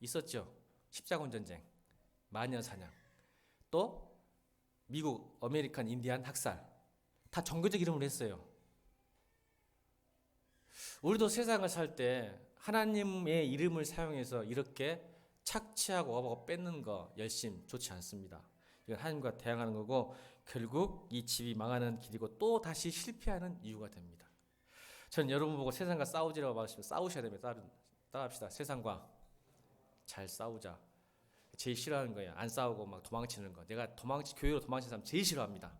있었죠. 십자군 전쟁, 마녀 사냥, 또 미국 아메리칸 인디안 학살, 다 종교적 이름으로 했어요. 우리도 세상을 살 때 하나님의 이름을 사용해서 이렇게 착취하고 뺏는 거 열심 좋지 않습니다. 이건 하나님과 대항하는 거고 결국 이 집이 망하는 길이고 또 다시 실패하는 이유가 됩니다. 전 여러분 보고 세상과 싸우지라고 말하시면 싸우셔야 됩니다. 따라합시다. 세상과 잘 싸우자. 제일 싫어하는 거예요. 안 싸우고 막 도망치는 거. 내가 교회로 도망치는 사람 제일 싫어합니다.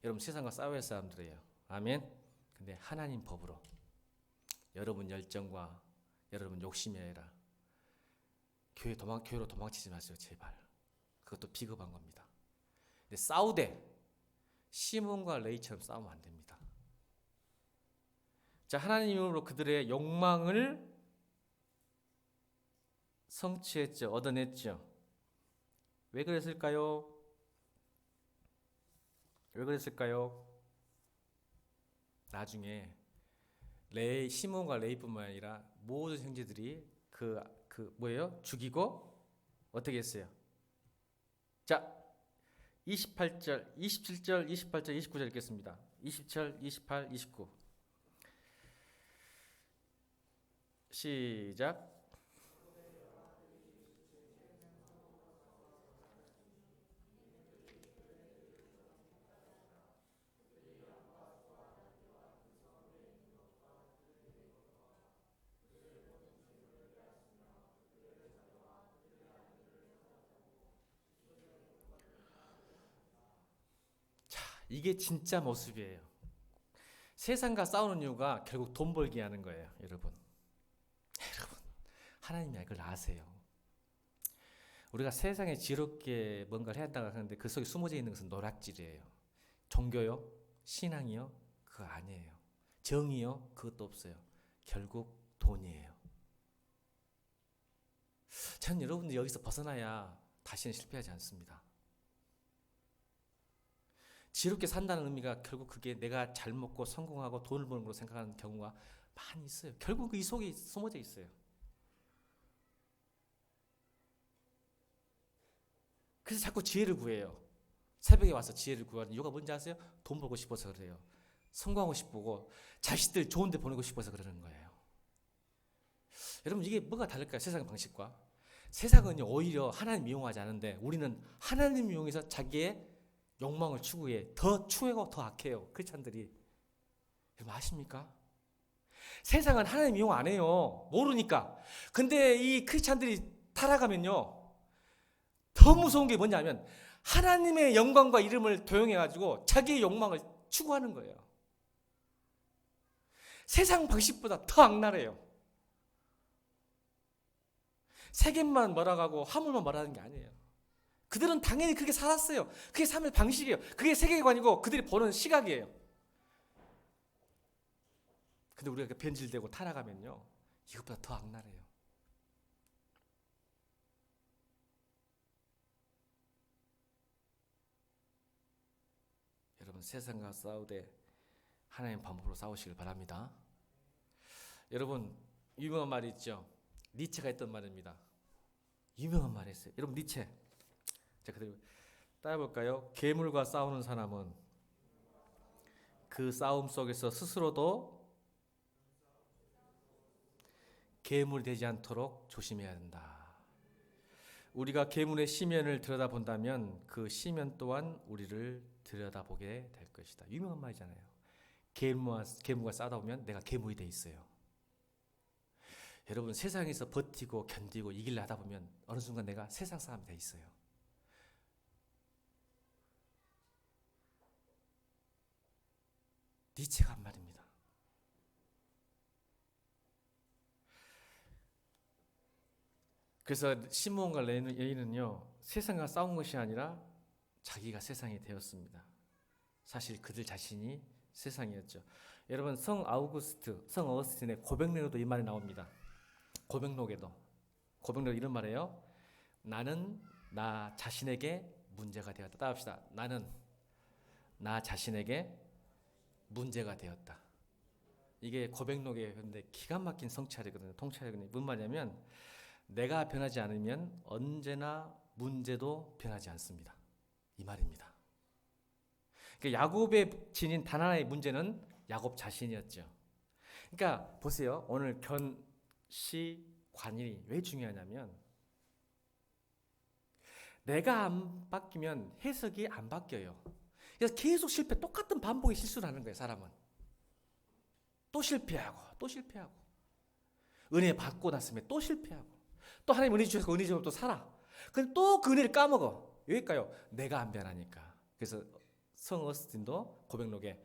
여러분 세상과 싸워야 할 사람들이에요. 아멘. 근데 하나님 법으로 여러분 열정과 여러분 욕심이 아니라 교회로 도망치지 마세요. 제발. 그것도 비겁한 겁니다. 근데 싸우되 시몬과 레이처럼 싸우면 안 됩니다. 자, 하나님으로 그들의 욕망을 성취했죠. 얻어냈죠. 왜 그랬을까요? 왜 그랬을까요? 나중에 시몬과 레이뿐만 아니라 모든 형제들이 뭐예요? 죽이고 어떻게 했어요? 자, 28절, 27절, 28절, 29절 읽겠습니다. 27, 28, 29. 시작. 이게 진짜 모습이에요. 세상과 싸우는 이유가 결국 돈 벌기 하는 거예요. 여러분 하나님이 그걸 아세요. 우리가 세상에 지롭게 뭔가를 해야 한다고 하는데 그 속에 숨어져 있는 것은 노략질이에요. 종교요? 신앙이요? 그거 아니에요. 정의요? 그것도 없어요. 결국 돈이에요. 전 여러분들 여기서 벗어나야 다시는 실패하지 않습니다. 지롭게 산다는 의미가 결국 그게 내가 잘 먹고 성공하고 돈을 버는 걸로 생각하는 경우가 많이 있어요. 결국 이 속에 숨어져 있어요. 그래서 자꾸 지혜를 구해요. 새벽에 와서 지혜를 구하는 이유가 뭔지 아세요? 돈 벌고 싶어서 그래요. 성공하고 싶고 자식들 좋은 데 보내고 싶어서 그러는 거예요. 여러분 이게 뭐가 다를까요? 세상의 방식과. 세상은 오히려 하나님 이용하지 않은데 우리는 하나님 이용해서 자기의 욕망을 추구해. 더 추해고 더 악해요. 크리스찬들이. 여러분 아십니까? 세상은 하나님 이용 안 해요. 모르니까. 근데 이 크리스찬들이 타락하면요. 더 무서운 게 뭐냐면 하나님의 영광과 이름을 도용해가지고 자기의 욕망을 추구하는 거예요. 세상 방식보다 더 악랄해요. 세겜만 몰아가고 화물만 몰아가는 게 아니에요. 그들은 당연히 그렇게 살았어요. 그게 삶의 방식이에요. 그게 세계관이고 그들이 보는 시각이에요. 근데 우리가 변질되고 타락하면요. 이것보다 더 악랄해요. 여러분 세상과 싸우되 하나님 방법으로 싸우시길 바랍니다. 여러분 유명한 말이 있죠. 니체가 했던 말입니다. 유명한 말이 있어요. 여러분 니체. 자, 그대로 따라볼까요? 괴물과 싸우는 사람은 그 싸움 속에서 스스로도 괴물이 되지 않도록 조심해야 된다. 우리가 괴물의 시면을 들여다본다면 그 시면 또한 우리를 들여다보게 될 것이다. 유명한 말이잖아요. 괴물과 싸우다 보면 내가 괴물이 돼 있어요. 여러분, 세상에서 버티고 견디고 이기려 하다 보면 어느 순간 내가 세상 사람이 돼 있어요. 니체가 한 말입니다. 그래서 시므온과 레위는요, 세상과 싸운 것이 아니라 자기가 세상이 되었습니다. 사실 그들 자신이 세상이었죠. 여러분, 성 어거스틴의 고백록에도 이 말이 나옵니다. 고백록에도 이런 말이에요. 나는 나 자신에게 문제가 되었다. 따라합시다. 나는 나 자신에게 문제가 되었다. 이게 고백록에 근데 기가 막힌 성찰이거든요. 통찰이거든요. 무슨 말이냐면 내가 변하지 않으면 언제나 문제도 변하지 않습니다. 이 말입니다. 그러니까 야곱의 지닌 단 하나의 문제는 야곱 자신이었죠. 그러니까 보세요. 오늘 견시관일이 왜 중요하냐면 내가 안 바뀌면 해석이 안 바뀌어요. 그래서 계속 똑같은 반복의 실수를 하는 거예요. 사람은 또 실패하고 은혜 받고 났으면 또 실패하고 또 하나님 은혜 주셔서 은혜 주면 또 살아. 근데 또 그 은혜를 까먹어. 왜일까요? 내가 안 변하니까. 그래서 성 어거스틴도 고백록에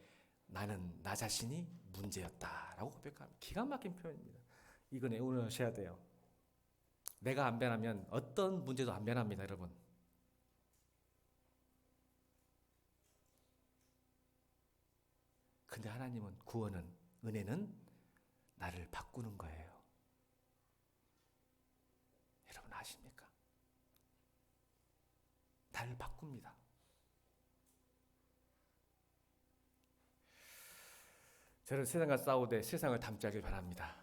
나는 나 자신이 문제였다라고 고백합니다. 기가 막힌 표현입니다. 이건 외우셔야 돼요. 내가 안 변하면 어떤 문제도 안 변합니다, 여러분. 근데 하나님은 구원은, 은혜는 나를 바꾸는 거예요. 여러분 아십니까? 나를 바꿉니다. 저는 세상과 싸우되 세상을 닮지 않길 바랍니다.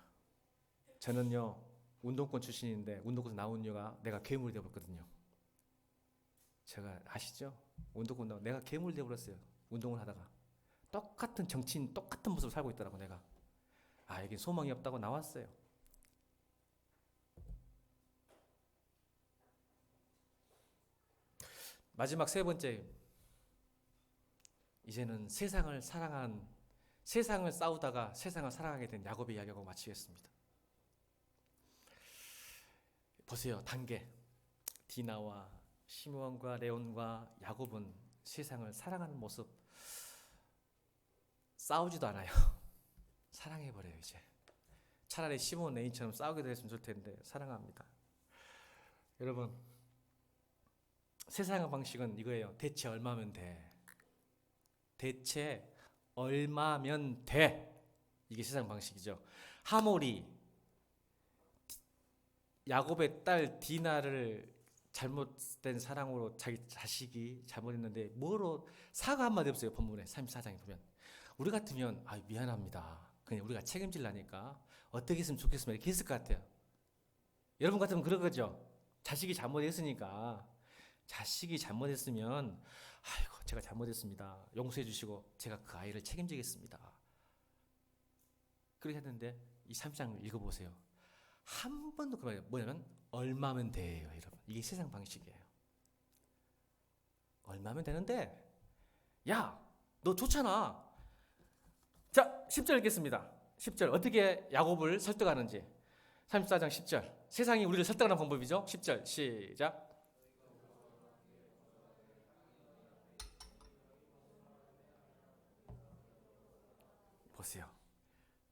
저는요, 운동권 출신인데 운동권에서 나온 이유가 내가 괴물이 되어버렸거든요. 제가 아시죠? 운동권 나오고 내가 괴물이 되어버렸어요. 운동을 하다가 똑같은 정치인 똑같은 모습을 살고 있더라고. 내가 여긴 소망이 없다고 나왔어요. 마지막 세 번째, 이제는 세상을 싸우다가 세상을 사랑하게 된 야곱의 이야기하고 마치겠습니다. 보세요. 단계 디나와 시므온과 레온과 야곱은 세상을 사랑하는 모습, 싸우지도 않아요. 사랑해버려요. 이제 차라리 시므온 레인처럼 싸우게 됐으면 좋을 텐데 사랑합니다. 여러분, 세상의 방식은 이거예요. 대체 얼마면 돼? 대체 얼마면 돼? 이게 세상 방식이죠. 하몰이 야곱의 딸 디나를 잘못된 사랑으로 자기 자식이 잘못했는데 뭐로 사과 한마디 없어요. 본문에 34장에 보면. 우리 같으면 미안합니다. 그냥 우리가 책임질라니까 어떻게 했으면 좋겠으면 이렇게 했을 것 같아요. 여러분 같으면 그런 거죠. 자식이 잘못했으니까 자식이 잘못했으면 제가 잘못했습니다. 용서해 주시고 제가 그 아이를 책임지겠습니다. 그렇게 했는데 이 3장 읽어보세요. 한 번도 그 말이에요. 뭐냐면 얼마면 돼요, 여러분. 이게 세상 방식이에요. 얼마면 되는데 야, 너 좋잖아. 자, 10절 읽겠습니다. 10절 어떻게 야곱을 설득하는지. 34장 10절. 세상이 우리를 설득하는 방법이죠. 10절 시작. 보세요.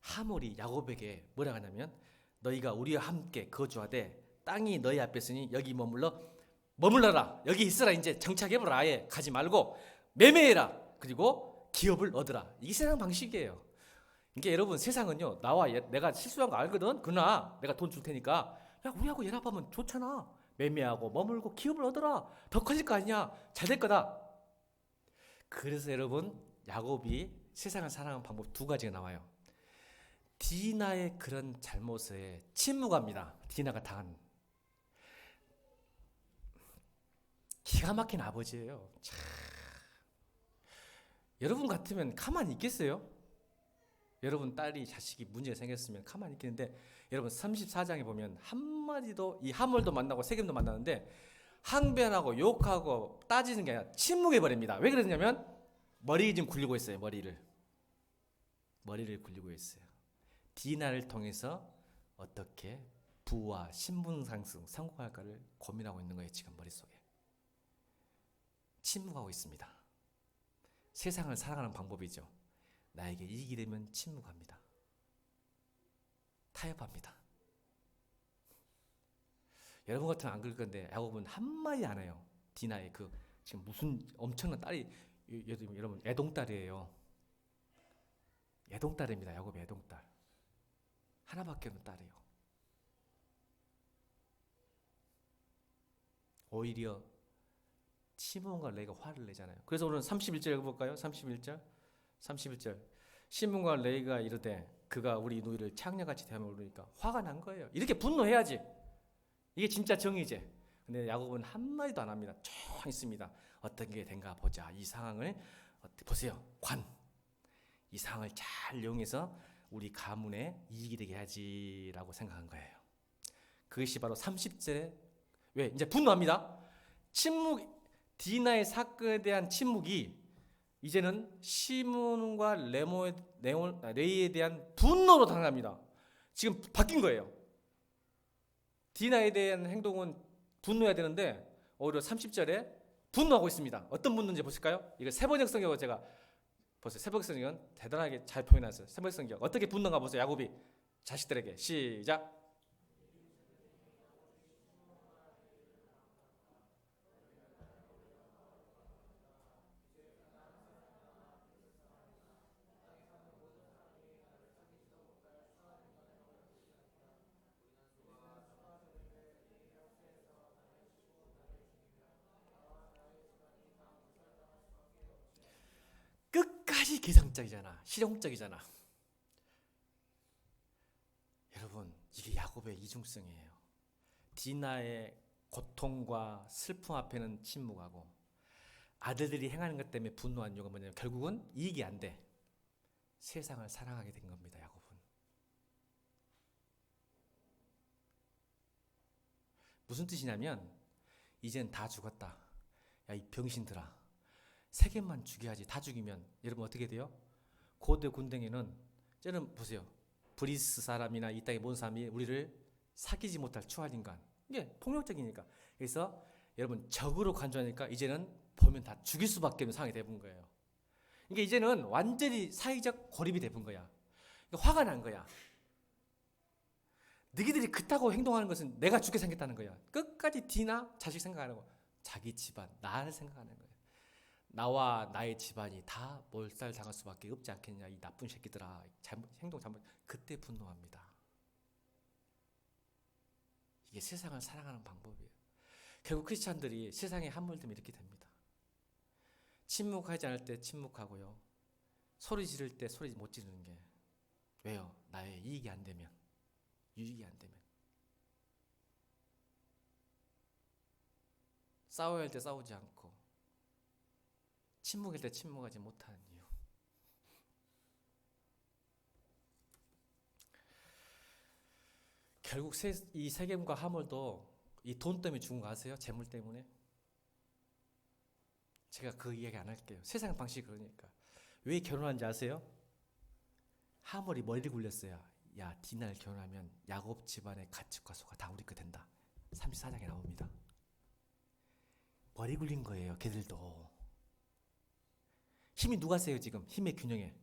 하몰이 야곱에게 뭐라 하냐면 너희가 우리와 함께 거주하되 땅이 너희 앞에 있으니 여기 머물러라. 여기 있으라. 이제 정착해보라. 아예 가지 말고 매매해라. 그리고 기업을 얻으라. 이게 세상 방식이에요. 이게 여러분 세상은요, 나와 내가 실수한 거 알거든. 그러나 내가 돈 줄 테니까 야, 우리하고 연합하면 좋잖아. 매매하고 머물고 기업을 얻어라. 더 커질 거 아니냐. 잘 될 거다. 그래서 여러분 야곱이 세상을 사랑하는 방법 두 가지가 나와요. 디나의 그런 잘못에 침묵합니다. 디나가 당한 기가 막힌 아버지예요. 참. 여러분 같으면 가만히 있겠어요? 여러분 딸이 자식이 문제가 생겼으면 가만히 있겠는데 여러분 34장에 보면 한마디도 이 하몰도 만나고 세겜도 만나는데 항변하고 욕하고 따지는 게 아니라 침묵해 버립니다. 왜 그러냐면 머리 좀 굴리고 있어요. 머리를 굴리고 있어요. 디나를 통해서 어떻게 부와 신분 상승 성공할까를 고민하고 있는 거예요. 지금 머릿속에 침묵하고 있습니다. 세상을 살아가는 방법이죠. 나에게 이익이 되면 침묵합니다. 타협합니다. 여러분 같으면 안 그럴 건데 야곱은 한마디 안 해요. 디나의 그 지금 무슨 엄청난 딸이 여러분 애동딸이에요. 애동딸입니다. 야곱의 애동딸. 하나밖에 없는 딸이에요. 오히려 시몬과 레이가 화를 내잖아요. 그래서 오늘 31절 읽어볼까요? 31절 시몬과 레이가 이르되 그가 우리 누이를 창녀같이 대하며 그러니까 화가 난 거예요. 이렇게 분노해야지. 이게 진짜 정의제. 근데 야곱은 한마디도 안 합니다. 조용히 있습니다. 어떤 게 된가 보자. 이 상황을 보세요. 이 상황을 잘 이용해서 우리 가문에 이익이 되게 해야지라고 생각한 거예요. 그것이 바로 30절에 왜? 이제 분노합니다. 디나의 사건에 대한 침묵이 이제는 시몬과 레이에 대한 분노로 당합니다. 지금 바뀐 거예요. 디나에 대한 행동은 분노해야 되는데 오히려 30절에 분노하고 있습니다. 어떤 분노인지 보실까요? 이거 세번역 성경을 제가 보세요. 세번역 성경은 대단하게 잘 표현했어요. 세번역 성경 어떻게 분노가 보세요. 야곱이 자식들에게 시작. 끝까지 계상적이잖아. 실용적이잖아. 여러분 이게 야곱의 이중성이에요. 디나의 고통과 슬픔 앞에는 침묵하고 아들들이 행하는 것 때문에 분노한 이유가 뭐냐면 결국은 이익이 안 돼. 세상을 사랑하게 된 겁니다. 야곱은. 무슨 뜻이냐면 이젠 다 죽었다. 야, 이 병신들아. 세겜만 죽여야지. 다 죽이면 여러분 어떻게 돼요? 고대 군대에는 쟤는 보세요. 브리스 사람이나 이 땅에 모든 사람이 우리를 사귀지 못할 추할 인간. 이게 폭력적이니까. 그래서 여러분 적으로 간주하니까 이제는 보면 다 죽일 수밖에 없는 상황이 돼본 거예요. 이게 이제는 완전히 사회적 고립이 돼본 거야. 화가 난 거야. 너희들이 그따고 행동하는 것은 내가 죽게 생겼다는 거야. 끝까지 디나 자식 생각하는 거. 자기 집안, 나를 생각하는 거야. 나와 나의 집안이 다 몰살당할 수밖에 없지 않겠냐. 이 나쁜 새끼들아. 행동 잘못. 그때 분노합니다. 이게 세상을 사랑하는 방법이에요. 결국 크리스찬들이 세상에 함몰되면 이렇게 됩니다. 침묵하지 않을 때 침묵하고요. 소리 지를 때 소리 못 지르는 게 왜요? 나의 이익이 안 되면, 유익이 안 되면. 싸워야 할 때 싸우지 않고 침묵할 때 침묵하지 못하는 이유. 결국 이 세겜과 하몰도 이 돈 때문에 죽은 거 아세요? 재물 때문에. 제가 그 이야기 안 할게요. 세상 방식이 그러니까. 왜 결혼한지 아세요? 하몰이 머리를 굴렸어요. 야, 디나를 결혼하면 야곱 집안의 가축과 소가 다 우리 거 된다. 34장에 나옵니다. 머리 굴린 거예요. 걔들도. 힘이 누가 세요 지금? 힘의 균형에.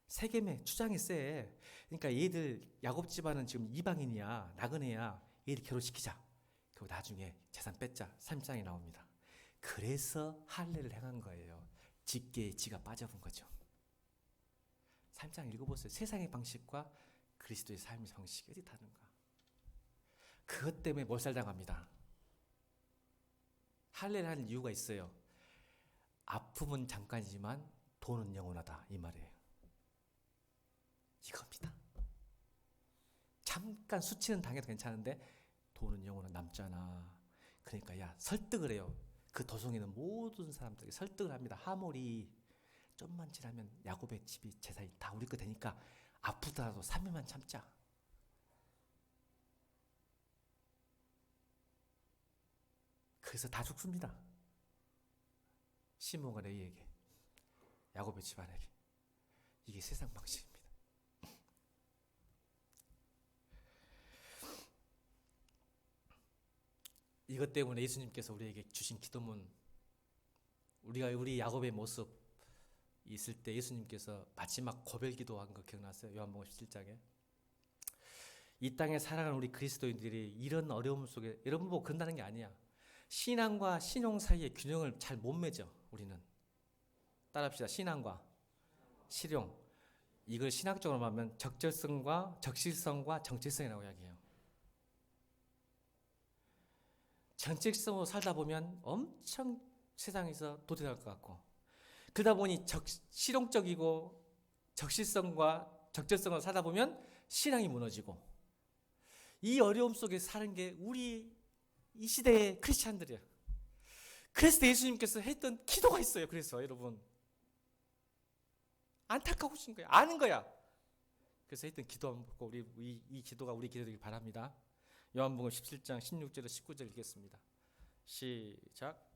세겜에 추장이 세. 그러니까 얘들 야곱 집안은 지금 이방인이야. 나그네야. 얘들 결혼시키자. 그리고 나중에 재산 뺏자. 3장에 나옵니다. 그래서 할례를 행한 거예요. 직계에 지가 빠져본 거죠. 3장 읽어보세요. 세상의 방식과 그리스도의 삶의 방식이 어디 다른가. 그것 때문에 몰살당합니다. 할례를 하는 이유가 있어요. 아픔은 잠깐이지만 돈은 영원하다. 이 말이에요. 이겁니다. 잠깐 수치는 당해도 괜찮은데 돈은 영원히 남잖아. 그러니까 야 설득을 해요. 그 도성에 있는 모든 사람들에게 설득을 합니다. 하몰이 좀만 지나면 야곱의 집이 재산이 다 우리 거 되니까 아프더라도 3년만 참자. 그래서 다 죽습니다. 시몬과 레위에게, 야곱의 집안에게. 이게 세상 방식입니다. 이것 때문에 예수님께서 우리에게 주신 기도문, 우리 야곱의 모습 있을 때 예수님께서 마지막 고별 기도한 거 기억나세요? 요한복음 17장에. 이 땅에 살아가는 우리 그리스도인들이 이런 어려움 속에, 여러분 보고 그런다는 게 아니야. 신앙과 신용 사이의 균형을 잘 못 맺어. 우리는 따라합시다. 신앙과 실용, 이걸 신학적으로 말하면 적절성과 적실성과 정체성이라고 이야기해요. 정체성으로 살다 보면 엄청 세상에서 도태될 것 같고, 그러다 보니 실용적이고 적실성과 적절성으로 살다 보면 신앙이 무너지고, 이 어려움 속에 사는 게 우리 이 시대의 크리스찬들이야. 그래서 예수님께서 했던 기도가 있어요. 그래서 여러분 안타까우신 거야. 아는 거야. 그래서 했던 기도 한번 보고 이 기도가 우리 기도되길 바랍니다. 요한복음 17장 16절에서 19절 읽겠습니다. 시작.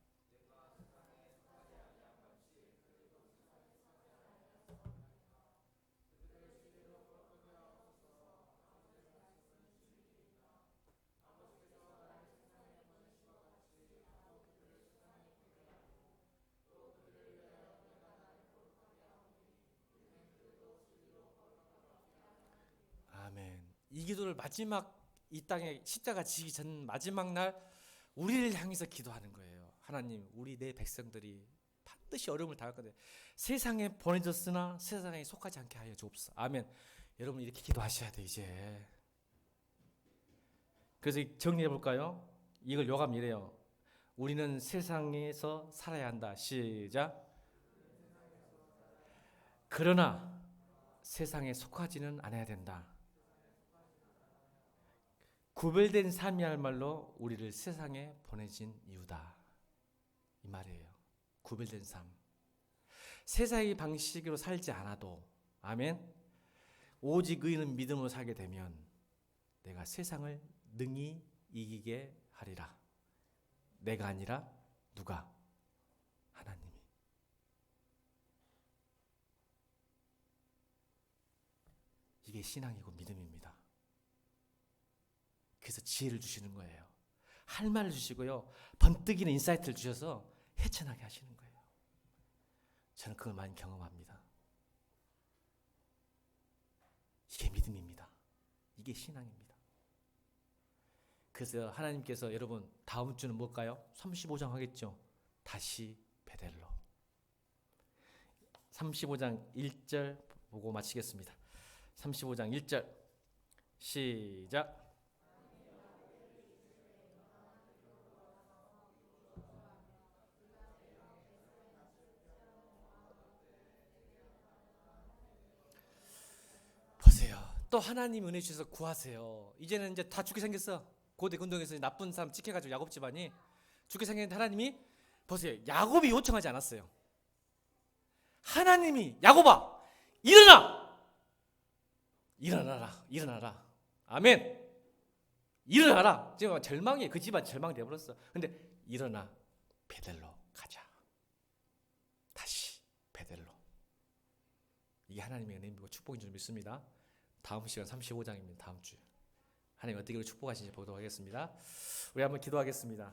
아멘. 이 기도를 마지막 이 땅에 십자가 지기 전 마지막 날 우리를 향해서 기도하는 거예요. 하나님, 우리 내 백성들이 반드시 어려움을 당할 건데 세상에 보내졌으나 세상에 속하지 않게 하여 주옵소서. 아멘. 여러분 이렇게 기도하셔야 돼 이제. 그래서 정리해 볼까요? 이걸 요감 이래요. 우리는 세상에서 살아야 한다. 시작. 그러나 세상에 속하지는 않아야 된다. 구별된 삶이야말로 말로 우리를 세상에 보내진 이유다. 이 말이에요. 구별된 삶. 세상의 방식으로 살지 않아도, 아멘, 오직 의인은 믿음으로 살게 되면 내가 세상을 능히 이기게 하리라. 내가 아니라 누가? 하나님이. 이게 신앙이고 믿음입니다. 그래서 지혜를 주시는 거예요. 할 말을 주시고요, 번뜩이는 인사이트를 주셔서 헤쳐나게 하시는 거예요. 저는 그걸 많이 경험합니다. 이게 믿음입니다. 이게 신앙입니다. 그래서 하나님께서 여러분 다음 주는 뭘까요? 35장 하겠죠. 다시 베델로. 35장 1절 보고 마치겠습니다. 35장 1절 시작. 보세요. 또 하나님 은혜 주셔서 구하세요. 이제는 이제 다 죽게 생겼어. 고대 근동에서 나쁜 사람 찍혀가지고 야곱 집안이 죽게 생겼는데 하나님이 보세요. 야곱이 요청하지 않았어요. 하나님이 야곱아 일어나! 일어나라. 일어나라. 아멘. 일어나라. 지금 절망이에요. 그 집안 절망이 되어버렸어. 근데 일어나. 베델로 가자. 다시 베델로. 이게 하나님의 은혜이고 축복인 줄 믿습니다. 다음 시간 35장입니다. 다음 주 하나님 어떻게 우리 축복하시는지 보도록 하겠습니다. 우리 한번 기도하겠습니다.